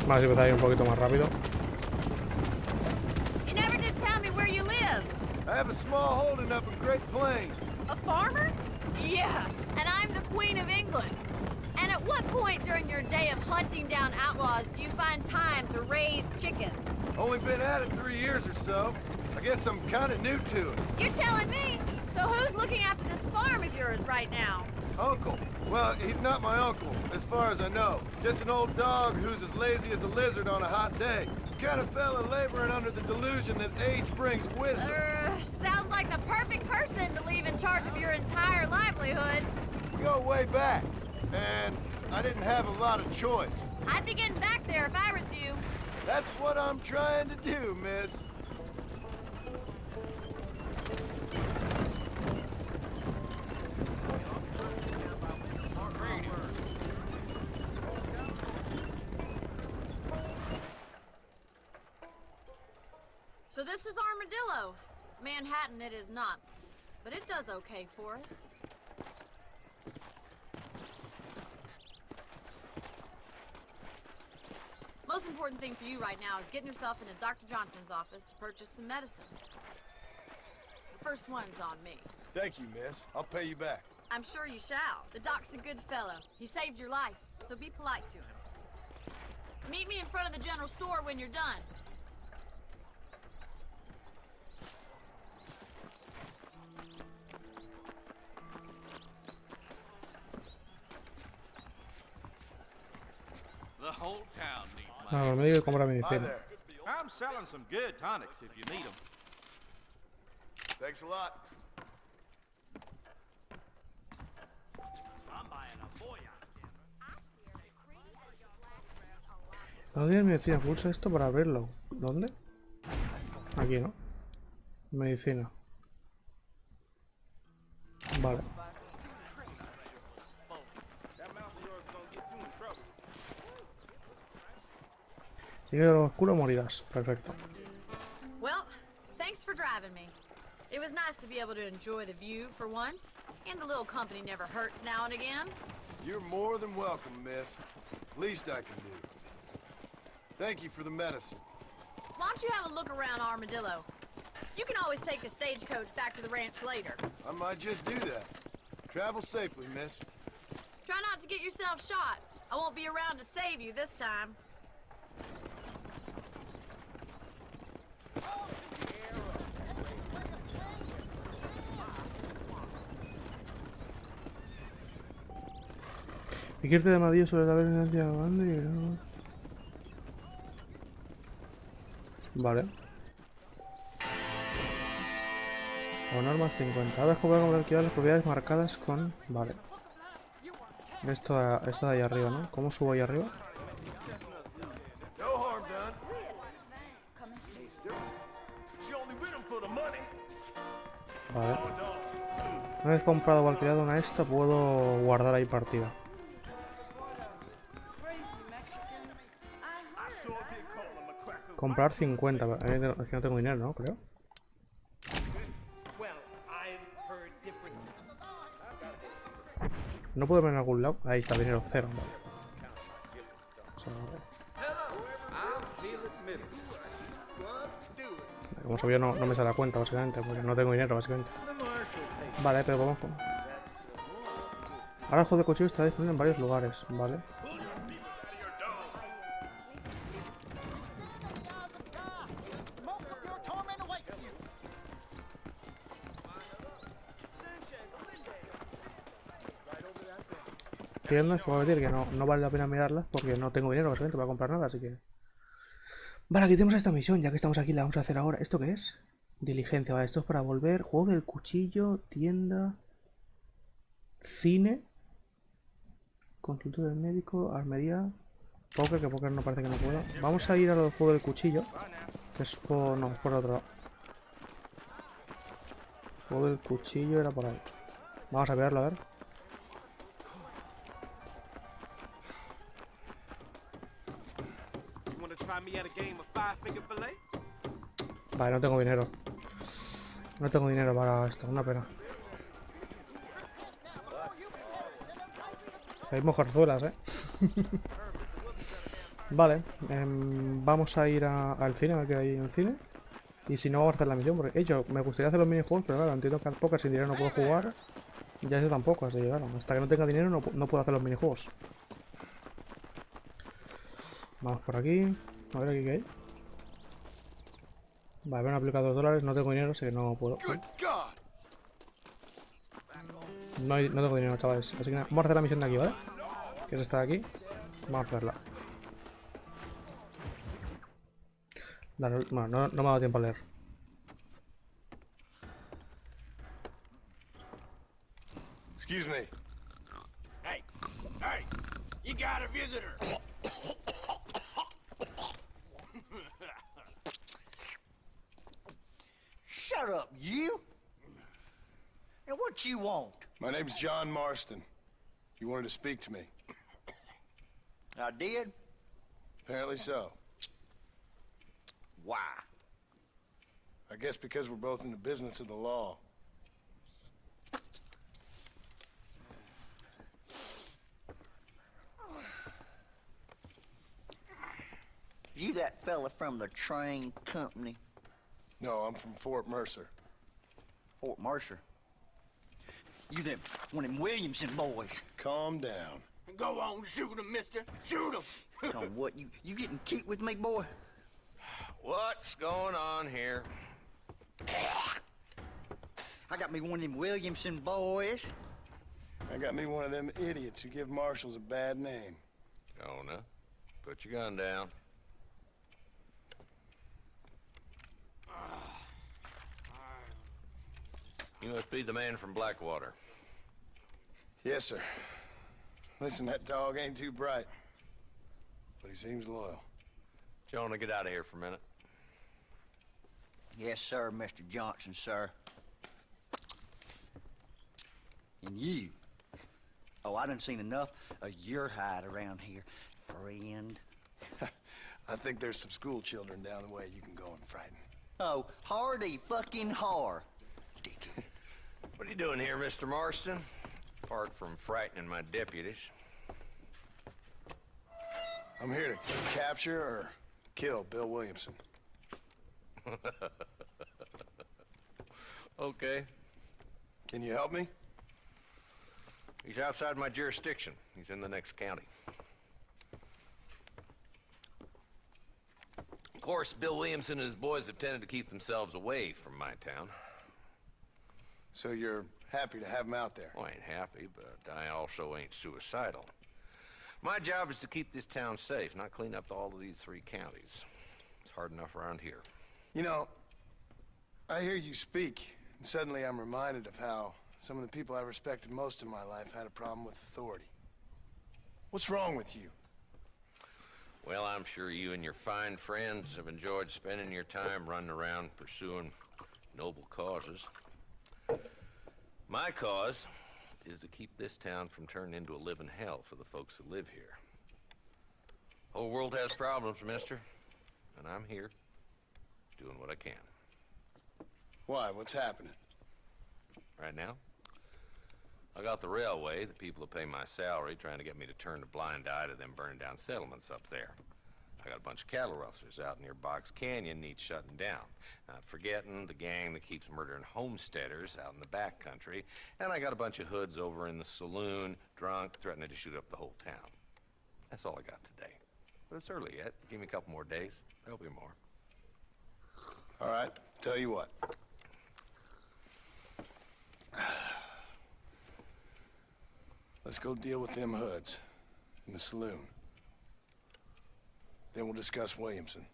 Vale, si empezáis un poquito más rápido. You never did tell me where you live. I have a small holding up in Great Plains. A farmer? Yeah, and I'm the Queen of England. And at what point during your day of hunting down outlaws do you find time to raise chickens? Only been at it 3 years or so. I guess I'm kind of new to it. You're telling me? So who's looking after this farm of yours right now? Uncle. Well, he's not my uncle, as far as I know. Just an old dog who's as lazy as a lizard on a hot day. Kind of fella laboring under the delusion that age brings wisdom. Sounds like the perfect person to leave in charge of your entire livelihood. We go way back, and I didn't have a lot of choice. I'd be getting back there if I was you. That's what I'm trying to do, miss. So this is Armadillo. Manhattan it is not, but it does okay for us. Most important thing for you right now is getting yourself into Dr. Johnson's office to purchase some medicine. The first one's on me. Thank you, miss. I'll pay you back. I'm sure you shall. The doc's a good fellow. He saved your life, so be polite to him. Meet me in front of the general store when you're done. The whole town needs No, money. me digo que compra Hi medicina. there. I'm selling some good tonics if you need them. Thanks a lot. I'm buying a boy ¿Dónde tiene medicina? Pulsa esto para abrirlo. ¿Dónde? Aquí, ¿no? Medicina. Vale. Si quieres lo oscuro morirás. Perfecto. Well, thanks for driving me. It was nice to be able to enjoy the view for once, and a little company never hurts now and again. You're more than welcome, miss. Least I can do. Thank you for the medicine. Why don't you have a look around Armadillo? You can always take a stagecoach back to the ranch later. I might just do that. Travel safely, miss. Try not to get yourself shot. I won't be around to save you this time. Inquierte de Madrid sobre la violencia banda y... Vale. O normas 50. Ahora es que voy a comprar alquilar las propiedades marcadas con... Vale. Esto de ahí arriba, ¿no? ¿Cómo subo ahí arriba? Vale. Una vez comprado o alquilado una esta, puedo guardar ahí partida. Comprar 50. Es que no tengo dinero, ¿no? Creo. No puedo ver en algún lado. Ahí está, dinero cero. Vale. O sea, como sabía, no me sale la cuenta, básicamente, porque no tengo dinero, básicamente. Vale, pero vamos. Ahora el juego de cuchillo está disponible en varios lugares, vale. Tiendas que voy a decir que no vale la pena mirarlas porque no tengo dinero, básicamente, para comprar nada, así que... Vale, aquí tenemos esta misión, ya que estamos aquí, la vamos a hacer ahora. ¿Esto qué es? Diligencia, vale, esto es para volver. Juego del cuchillo, tienda, cine, consultorio del médico, armería, póker, que póker no parece que no puedo. Vamos a ir a lo del juego del cuchillo, que es por... no, es por otro lado. Juego del cuchillo era por ahí. Vamos a verlo, a ver. Vale, no tengo dinero. No tengo dinero para esto, una pena. Hay mojarzuelas, Vale, vamos a ir al cine, a ver qué hay en el cine. Y si no, vamos a hacer la misión, porque me gustaría hacer los minijuegos, pero claro, entiendo que al póker sin dinero no puedo jugar. Ya eso tampoco, así que claro, hasta que no tenga dinero no puedo hacer los minijuegos. Vamos por aquí, a ver aquí qué hay. Vale, me han aplicado $2, no tengo dinero, así que no puedo. No tengo dinero, chavales. Así que nada, vamos a hacer la misión de aquí, ¿vale? Que es esta de aquí. Vamos a hacerla. Dale, bueno, no me ha dado tiempo a leer. Excuse me. Hey, you got a visitor. Shut up, you! And what you want? My name's John Marston. You wanted to speak to me. I did? Apparently so. Why? I guess because we're both in the business of the law. You that fella from the train company? No, I'm from Fort Mercer. Fort Mercer? You them one of them Williamson boys? Calm down. Go on, shoot him, mister. Shoot him. Come on, what? You getting cute with me, boy? What's going on here? I got me one of them Williamson boys. I got me one of them idiots who give marshals a bad name. Jonah, put your gun down. You must be the man from Blackwater. Yes, sir. Listen, that dog ain't too bright, but he seems loyal. Jonah, get out of here for a minute. Yes, sir, Mr. Johnson, sir. And you. Oh, I done seen enough of your hide around here, friend. I think there's some school children down the way you can go and frighten. Oh, hardy fucking har. Dickhead. What are you doing here, Mr. Marston? Apart from frightening my deputies. I'm here to capture or kill Bill Williamson. Okay. Can you help me? He's outside my jurisdiction. He's in the next county. Of course, Bill Williamson and his boys have tended to keep themselves away from my town. So you're happy to have him out there? Well, I ain't happy, but I also ain't suicidal. My job is to keep this town safe, not clean up all of these 3 counties. It's hard enough around here. You know, I hear you speak, and suddenly I'm reminded of how some of the people I respected most in my life had a problem with authority. What's wrong with you? Well, I'm sure you and your fine friends have enjoyed spending your time running around pursuing noble causes. My cause is to keep this town from turning into a living hell for the folks who live here. Whole world has problems, mister, and I'm here doing what I can. Why? What's happening? Right now, I got the railway, the people who pay my salary, trying to get me to turn a blind eye to them burning down settlements up there. I got a bunch of cattle rustlers out near Boggs Canyon needs shutting down. Not forgetting the gang that keeps murdering homesteaders out in the back country. And I got a bunch of hoods over in the saloon, drunk, threatening to shoot up the whole town. That's all I got today. But it's early yet. Give me a couple more days. There'll be more. All right, tell you what. Let's go deal with them hoods in the saloon. Then we'll discuss Williamson.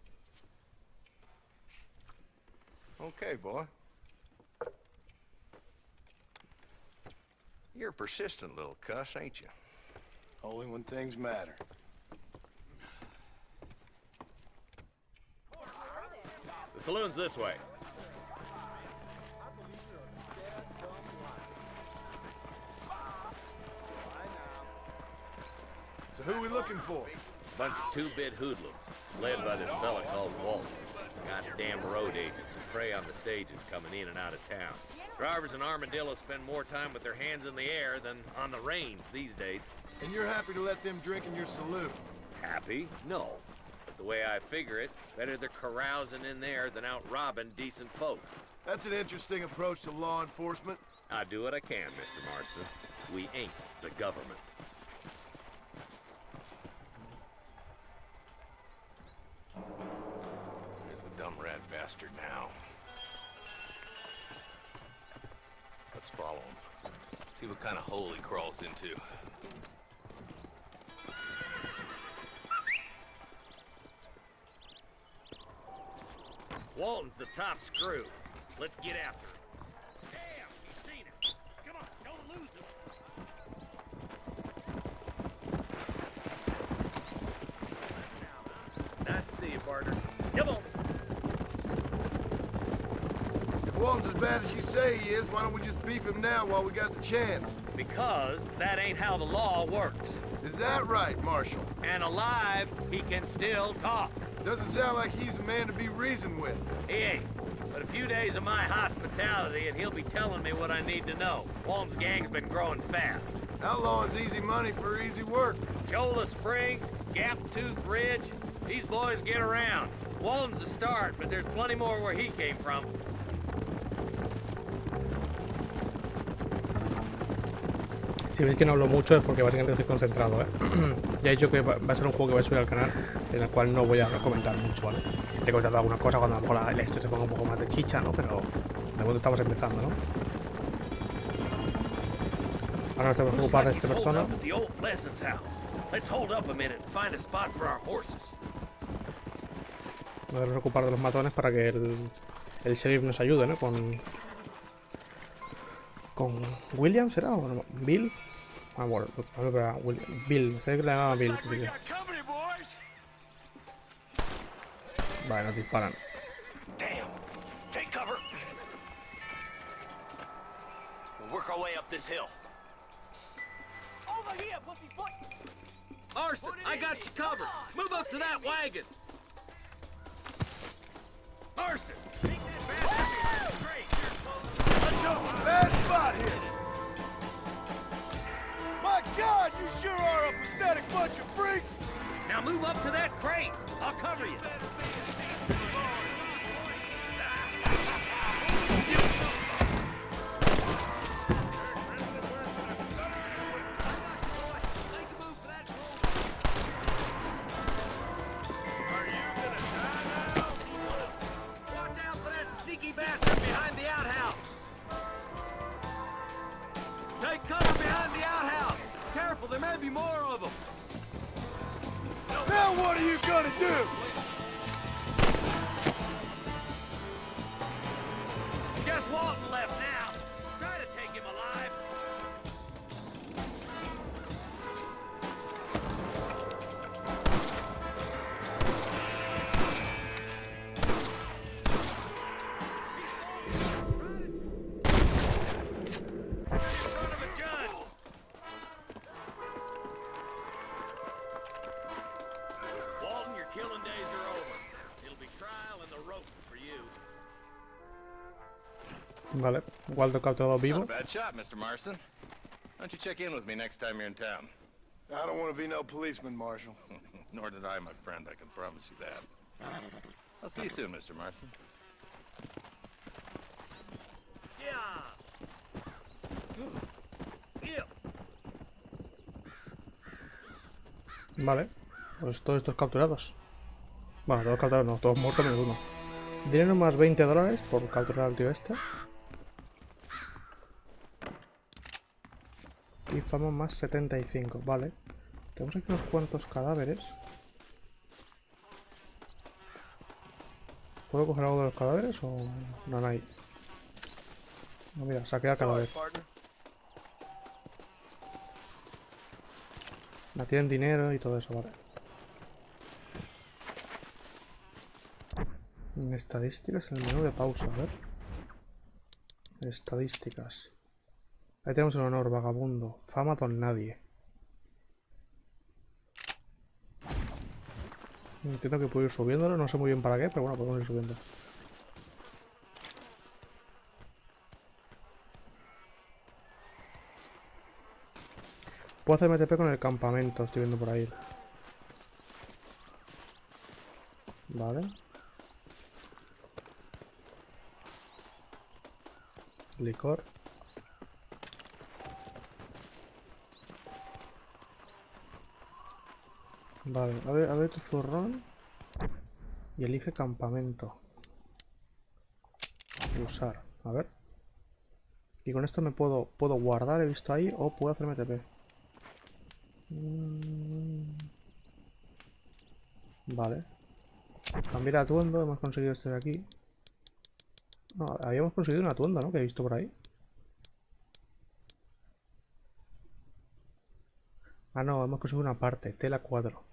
Okay, boy. You're a persistent little cuss, ain't you? Only when things matter. The saloon's this way. So who are we looking for? Bunch of 2-bit hoodlums, led by this fella called Walton. Goddamn road agents who prey on the stages coming in and out of town. Drivers in Armadillo spend more time with their hands in the air than on the range these days. And you're happy to let them drink in your saloon? Happy? No. But the way I figure it, better they're carousing in there than out robbing decent folk. That's an interesting approach to law enforcement. I do what I can, Mr. Marston. We ain't the government. There's the dumb rat bastard now. Let's follow him. See what kind of hole he crawls into. Walton's the top screw. Let's get after him. Damn, he's seen it. Come on, don't lose him. Nice to see you, partner. Come on. If Walton's as bad as you say he is, why don't we just beef him now while we got the chance? Because that ain't how the law works. Is that right, Marshal? And alive, he can still talk. Doesn't sound like he's a man to be reasoned with. He ain't. But a few days of my hospitality and he'll be telling me what I need to know. Walton's gang's been growing fast. Outlawing's easy money for easy work. Shola Springs, Gap Tooth Ridge, these boys get around. Walton's a start, but there's plenty more where he came from. Si veis que no hablo mucho es porque básicamente estoy concentrado, ¿eh? Ya he dicho que va a ser un juego que voy a subir al canal, en el cual no voy a comentar mucho, ¿vale? He comentado alguna cosa cuando a lo mejor la historia se ponga un poco más de chicha, ¿no? Pero de momento estamos empezando, ¿no? Ahora nos tenemos que ocupar de esta persona. Nos debemos ocupar de los matones para que el sheriff nos ayude, ¿no? Con William, ¿será? ¿O no? ¿Bill? Ah, bueno, Bill, sé que le llamaba Bill. Vale, nos disparan. Damn. Take cover. We'll work our way up this hill. Over here, pussyfoot. Marston, I got you covered. Move up to that wagon. Marston! Bad spot here. My God, you sure are a pathetic bunch of freaks. Now move up to that crate. I'll cover you. Now what are you gonna do? Guess Walton left now. Try to take him alive. Son of a judge. Walton, your killing days are over. It'll be trial and the rope for you. Vale, Waldo capturado Not vivo. a bad shot, Mr. Marston. Why don't you check in with me next time you're in town? I don't want to be no policeman, Marshal. Nor did I, my friend. I can promise you that. I'll see you soon, Mr. Marston. Yeah. Yeah. Vale, pues todos estos capturados. Bueno, todos capturados no, todos muertos menos uno. Dinero más $20 por capturar al tío este. Y fama más 75, vale. Tenemos aquí unos cuantos cadáveres. ¿Puedo coger algo de los cadáveres o no hay? No, mira, saqué el cadáver. No tienen dinero y todo eso, vale. En estadísticas, en el menú de pausa, a ver. Estadísticas. Ahí tenemos el honor, vagabundo. Fama don nadie. Entiendo que puedo ir subiéndolo, no sé muy bien para qué, pero bueno, podemos ir subiendo. Puedo hacer MTP con el campamento, estoy viendo por ahí. Vale. Licor. Vale, a ver tu zurrón. Y elige campamento. Usar, a ver. Y con esto me puedo guardar, he visto ahí, o puedo hacer MTP. Vale. Cambiar atuendo, hemos conseguido este de aquí. No, habíamos conseguido una atuenda, ¿no? Que he visto por ahí. Ah, no, hemos conseguido una parte, tela 4.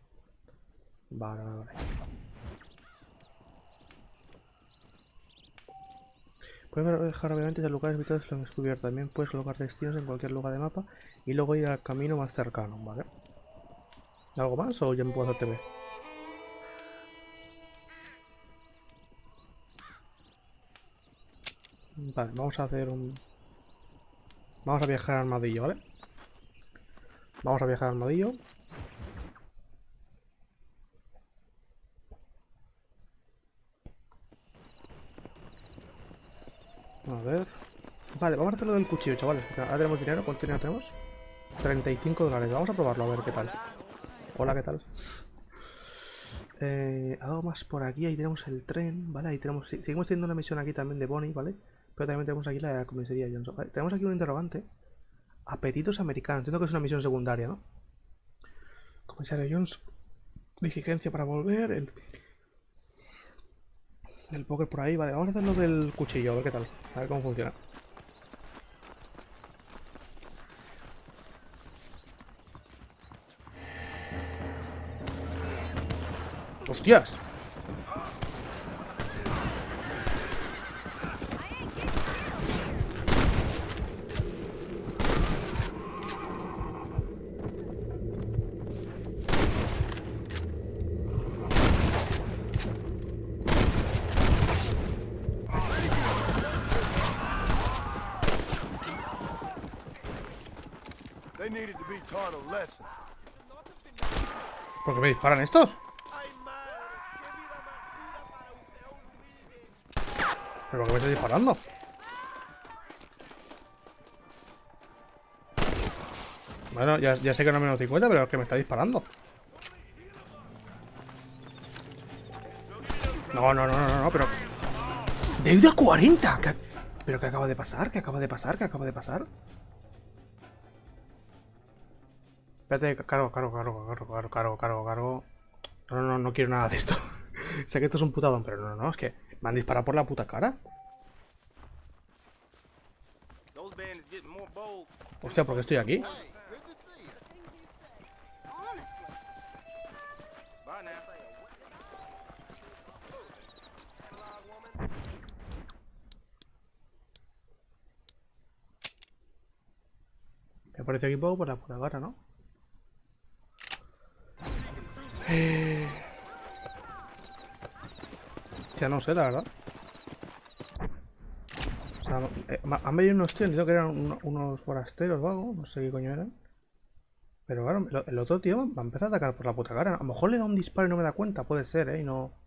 Vale, vale, vale. Puedes dejar obviamente los lugares habituales que lo han descubierto. También puedes colocar destinos en cualquier lugar de mapa y luego ir al camino más cercano, ¿vale? ¿Algo más o ya me puedo hacer TV? Vale, vamos a hacer un... Vamos a viajar al armadillo, ¿vale? Vamos a viajar al armadillo. A ver... Vale, vamos a hacerlo del cuchillo, chavales. Ahora tenemos dinero. ¿Cuánto dinero tenemos? $35. Vamos a probarlo, a ver qué tal. Hola, ¿qué tal? Algo más por aquí. Ahí tenemos el tren, ¿vale? Ahí tenemos... Seguimos teniendo una misión aquí también de Bonnie, ¿vale? Pero también tenemos aquí la comisaría Johnson. Vale, tenemos aquí un interrogante. Apetitos americanos. Entiendo que es una misión secundaria, ¿no? Comisario Jones. Diligencia para volver. El póker por ahí. Vale, vamos a hacerlo del cuchillo. A ver qué tal. A ver cómo funciona. ¡Hostias! They needed to be taught a lesson. ¿Por qué me disparan estos? ¿Pero por qué me estoy disparando? Bueno, ya sé que no es menos 50, pero es que me está disparando. No, pero... ¡Deuda 40! ¿Pero qué acaba de pasar? ¿Qué acaba de pasar? ¿Qué acaba de pasar? Espérate, cargo. No quiero nada de esto. Sé que esto es un putadón, pero no, es que me han disparado por la puta cara. Hostia, ¿por qué estoy aquí? Me aparece aquí poco por la puta cara, ¿no? Ya no sé, la verdad. O sea, han venido unos tíos, entiendo que eran unos forasteros o algo, no sé qué coño eran. Pero claro, el otro tío va a empezar a atacar por la puta cara. A lo mejor le da un disparo y no me da cuenta, puede ser, ¿eh? Y no...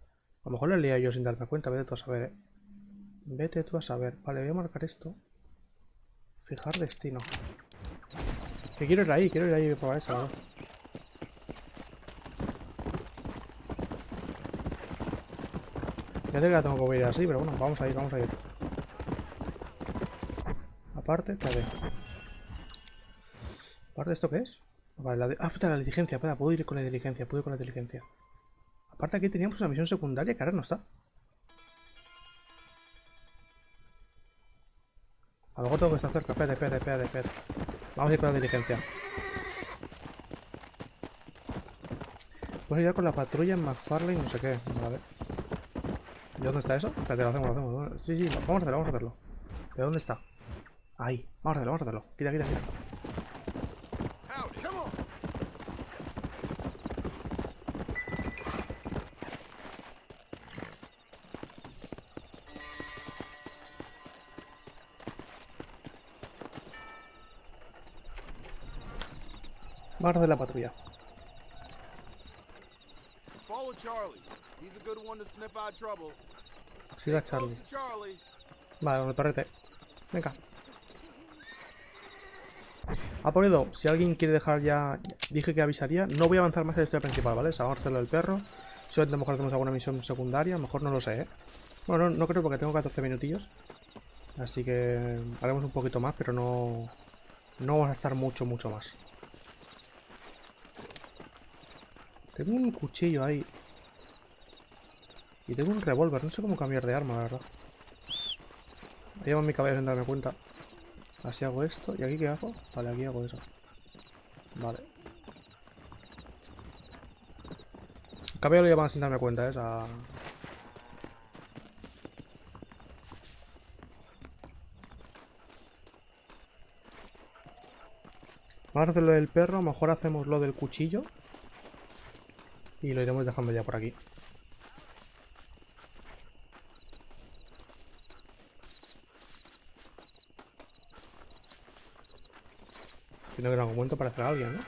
A lo mejor le lié yo sin darme cuenta, vete tú a saber, ¿eh? Vete tú a saber. Vale, voy a marcar esto. Fijar destino. Que quiero ir ahí para eso, ¿verdad? Ya sé que la tengo que ir así, pero bueno, vamos a ir. Aparte, espérate. Aparte, ¿esto qué es? Vale, falta la diligencia, espera, puedo ir con la diligencia, Aparte aquí teníamos una misión secundaria que ahora no está. A lo mejor tengo que estar cerca, espérate. Vamos a ir con la diligencia. Puedes ir con la patrulla en McFarlane, no sé qué. Vale. ¿De dónde está eso? Espérate, lo hacemos. Sí, vamos a hacerlo. ¿De dónde está? Ahí. Vamos a hacerlo. Quita. Vamos a hacer la patrulla. Siga Charlie. Vale, un torrete. Venga. Ha ponido, si alguien quiere dejar ya... Dije que avisaría. No voy a avanzar más en la historia principal, ¿vale? O sea, vamos a hacerlo del perro. Solamente a lo mejor hacemos alguna misión secundaria. A lo mejor no lo sé, ¿eh? Bueno, no creo porque tengo 14 minutillos. Así que haremos un poquito más, pero no vamos a estar mucho más. Tengo un cuchillo ahí. Y tengo un revólver. No sé cómo cambiar de arma, la verdad. Llevo en mi cabeza sin darme cuenta. Así hago esto. ¿Y aquí qué hago? Vale, aquí hago eso. Vale. El cabello lo llevan sin darme cuenta, ¿eh? O sea... Vamos a hacer lo del perro. A lo mejor hacemos lo del cuchillo. Y lo iremos dejando ya por aquí. Entiendo que en algún momento aparecerá alguien, ¿no?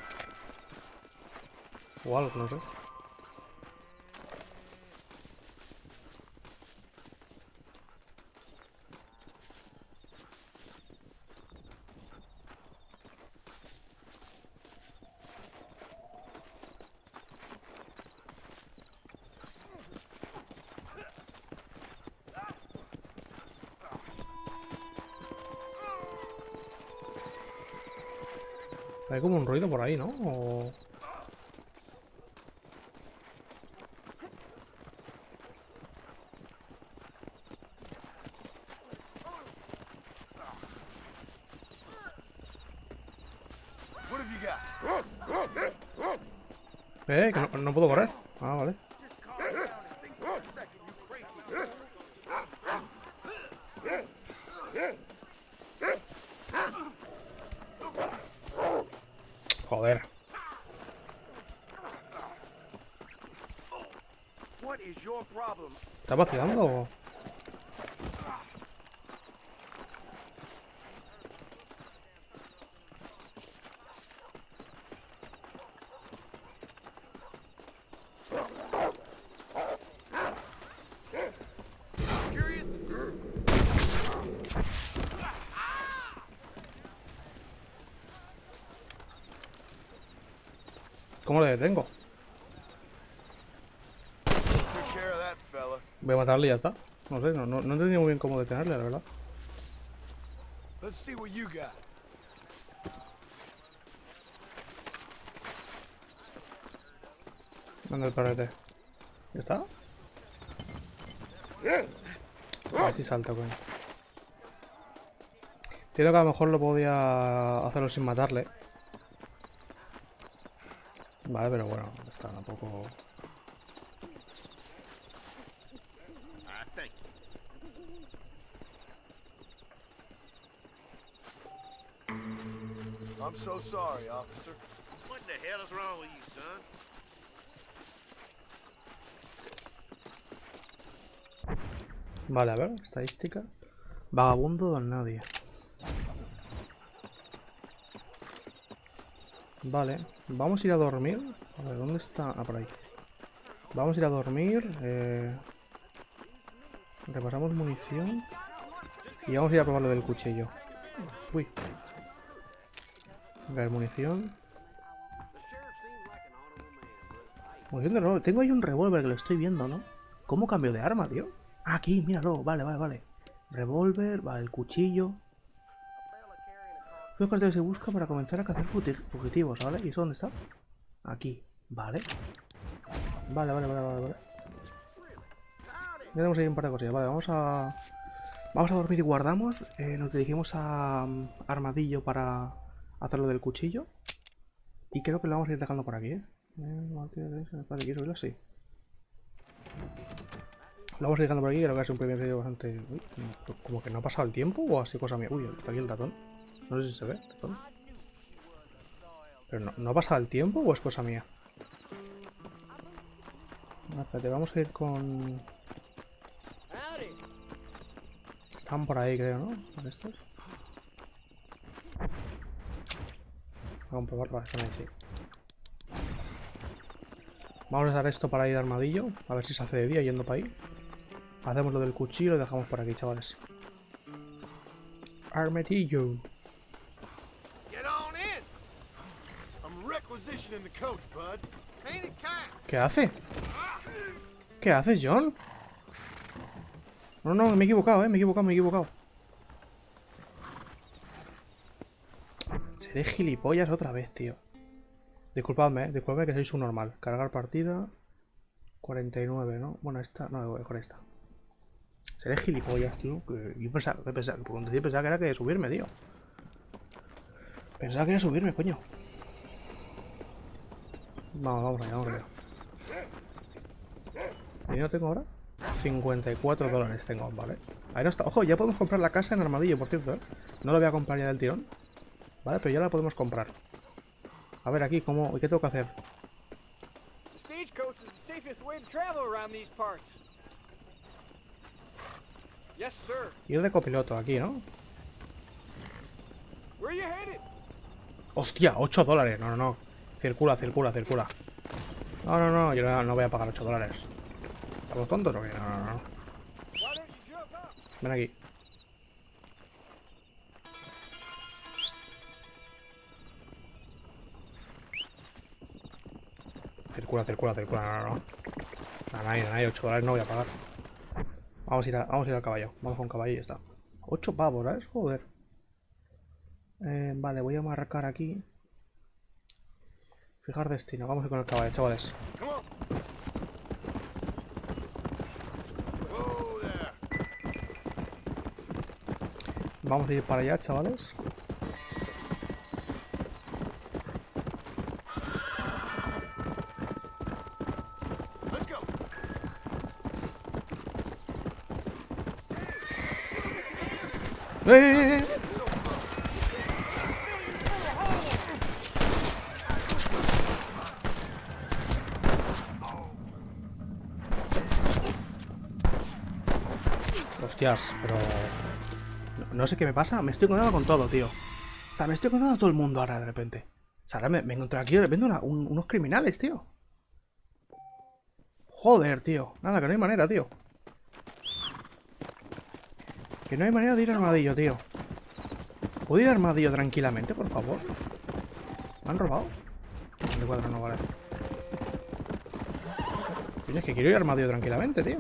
O algo, no sé. Hay como un ruido por ahí, ¿no? O... que no puedo correr. Ah, vale. Joder. ¿Estás vacilando o...? ¿cómo le detengo? Voy a matarle y ya está. No sé, no he entendido muy bien cómo detenerle, la verdad. ¿Dónde el perrete? ¿Ya está? A ver si salta, coño. Creo que a lo mejor lo podía hacerlo sin matarle. Vale, pero bueno, está tampoco... I'm so sorry, officer. What the hell is wrong with you, son? Vale, a ver, estadística. Vagabundo don nadie. Vale, vamos a ir a dormir. A ver, ¿dónde está? Ah, por ahí. Vamos a ir a dormir. Repasamos munición. Y vamos a ir a probar lo del cuchillo. Uy. A ver, munición. Munición de revólver. Tengo ahí un revólver que lo estoy viendo, ¿no? ¿Cómo cambio de arma, tío? Ah, aquí, míralo. Vale. Revólver, vale, el cuchillo. Los carteles se busca para comenzar a cazar fugitivos, ¿vale? ¿Y eso dónde está? Aquí, vale. Vale. Ya tenemos ahí un par de cosillas. Vale, vamos a dormir y guardamos. Nos dirigimos a Armadillo para hacer lo del cuchillo. Y creo que lo vamos a ir dejando por aquí, ¿eh? ¿Quiero subirlo? Sí. Lo vamos a ir dejando por aquí. Creo que es un primer vídeo bastante... Uy, como que no ha pasado el tiempo o así cosa mía. Uy, está aquí el ratón. No sé si se ve. Ratón. Pero no ha pasado el tiempo o es cosa mía. Espérate, vamos a ir con... Están por ahí, creo, ¿no? ¿Estos? Voy a comprobar, vale, están ahí, sí. Vamos a dar esto para ir de armadillo. A ver si se hace de día yendo para ahí. Hacemos lo del cuchillo y lo dejamos por aquí, chavales. Armadillo. ¿Qué hace? ¿Qué haces, John? No, me he equivocado, me he equivocado. Seré gilipollas otra vez, tío. Disculpadme que soy su normal. Cargar partida. 49, ¿no? Bueno, esta... No, voy con esta. Seré gilipollas, tío. Yo pensaba que era que subirme, tío. Pensaba que era subirme, coño. Vamos allá. ¿Dinero tengo ahora? 54 dólares tengo, vale. Ahí no está. Ojo, ya podemos comprar la casa en Armadillo, por cierto, ¿eh? No la voy a comprar ya del tirón. Vale, pero ya la podemos comprar. A ver, aquí, ¿cómo? ¿Qué tengo que hacer? Ir de copiloto aquí, ¿no? Hostia, 8 dólares. No. Circula. No, yo no voy a pagar 8 dólares. ¿Estamos tontos o qué? No. Ven aquí. Circula. No. Nada, 8 dólares no voy a pagar. Vamos a ir al caballo. Vamos con caballo y ya está. 8 pavos, ¿sabes? Joder. Vale, voy a marcar aquí. Fijar destino. Vamos a ir con el caballo, chavales. Vamos a ir para allá, chavales. ¡Eh! Hostias, pero... No sé qué me pasa, me estoy encontrando con todo, tío. O sea, me estoy encontrando a todo el mundo ahora de repente. O sea, ahora me encontré aquí de repente unos criminales, tío. Joder, tío. Nada, que no hay manera, tío. Que no hay manera de ir a Armadillo, tío. ¿Puedo ir a Armadillo tranquilamente, por favor? ¿Me han robado? El cuadro no vale. Coño, es que quiero ir al armadillo tranquilamente, tío.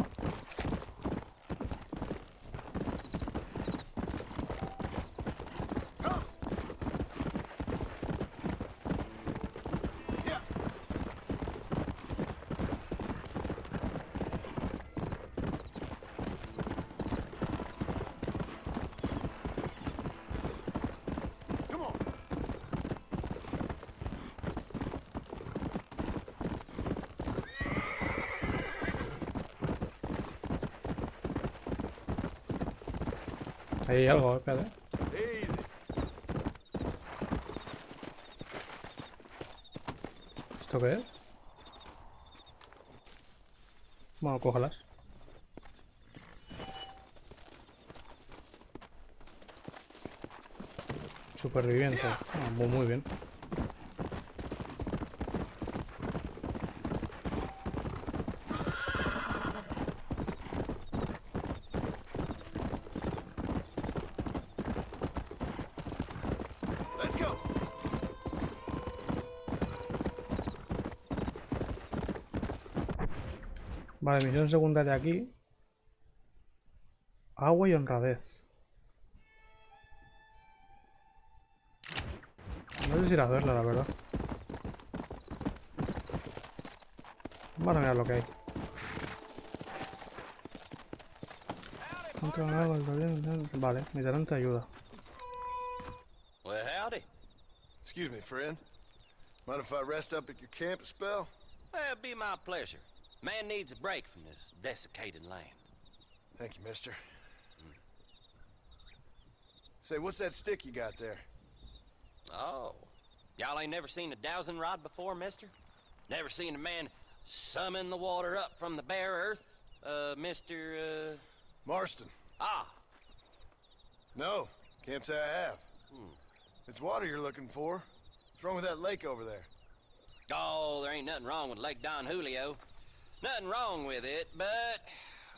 Hay algo, espérate. ¿Esto qué es? Bueno, cógelas. Superviviente. Ah, muy bien. Vale, misión secundaria aquí. Agua y honradez. No sé si ir a hacerla, la verdad. Vamos a mirar lo que hay. Contra el agua, vale, mi talento ayuda. Well, howdy. Excuse me, friend. Mind if I rest up at your camp a spell? Well, it'd be my pleasure. Man needs a break from this desiccated land. Thank you, mister. Say, what's that stick you got there? Oh. Y'all ain't never seen a dowsing rod before, mister? Never seen a man summon the water up from the bare earth? Mr. Marston. Ah. No, can't say I have. It's water you're looking for. What's wrong with that lake over there? Oh, there ain't nothing wrong with Lake Don Julio. Nothing wrong with it, but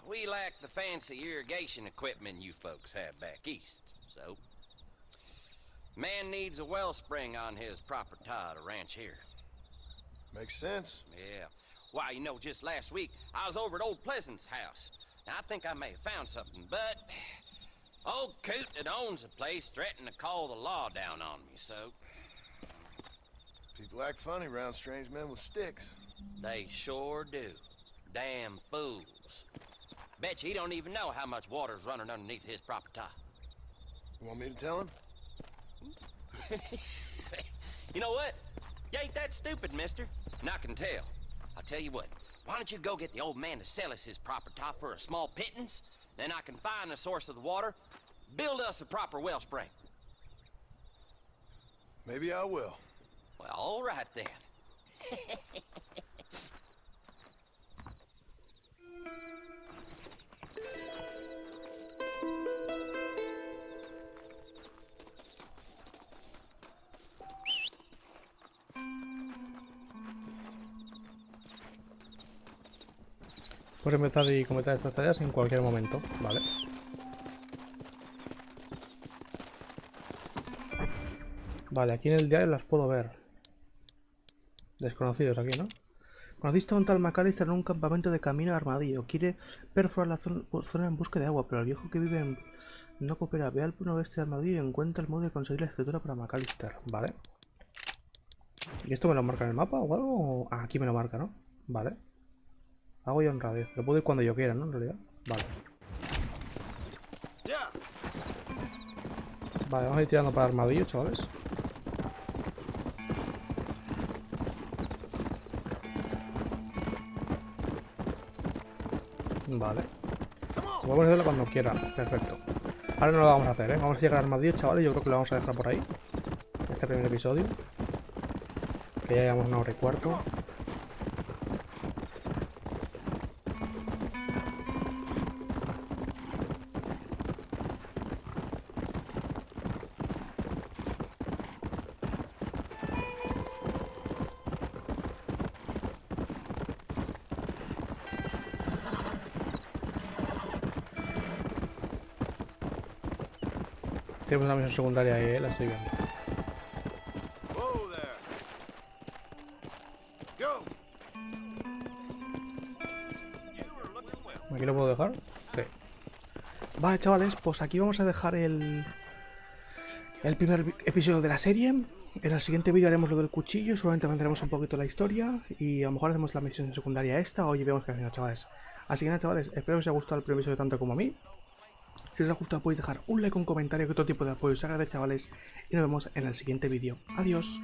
we lack the fancy irrigation equipment you folks have back east, so... Man needs a wellspring on his property to ranch here. Makes sense. Yeah. Why, you know, just last week, I was over at Old Pleasant's house. Now, I think I may have found something, but... Old coot that owns the place threatened to call the law down on me, so... People act funny around strange men with sticks. They sure do. Damn fools. Bet you he don't even know how much water's running underneath his property. You want me to tell him? You know what? You ain't that stupid, mister. And I can tell. I'll tell you what. Why don't you go get the old man to sell us his property for a small pittance? Then I can find the source of the water, build us a proper wellspring. Maybe I will. Well, all right then. Puedes empezar y completar estas tareas en cualquier momento, ¿vale? Vale, aquí en el diario las puedo ver. Desconocidos aquí, ¿no? Conociste a un tal McAllister en un campamento de camino a Armadillo. Quiere perforar la zona en busca de agua, pero el viejo que vive en... no coopera. Ve al noroeste de Armadillo y encuentra el modo de conseguir la escritura para McAllister, ¿vale? ¿Y esto me lo marca en el mapa o algo? Ah, aquí me lo marca, ¿no? Vale. Agua y honradez. Lo puedo ir cuando yo quiera, ¿no? En realidad. Vale. Vale, vamos a ir tirando para Armadillo, chavales. Vale. Se puede hacerlo cuando quiera. Perfecto. Ahora no lo vamos a hacer, ¿eh? Vamos a llegar a Armadillo, chavales. Yo creo que lo vamos a dejar por ahí. Este primer episodio. Que ya llevamos 1 hora y cuarto. Tenemos una misión secundaria ahí, la estoy viendo. ¿Aquí lo puedo dejar? Sí. Vale, chavales, pues aquí vamos a dejar el primer episodio de la serie. En el siguiente vídeo haremos lo del cuchillo, seguramente avanzaremos un poquito la historia y a lo mejor hacemos la misión secundaria esta o vemos qué hacemos, chavales. Así que nada, chavales, espero que os haya gustado el primer episodio tanto como a mí. Si os ha gustado podéis dejar un like, un comentario, que otro tipo de apoyo os agradece, chavales, y nos vemos en el siguiente vídeo. Adiós.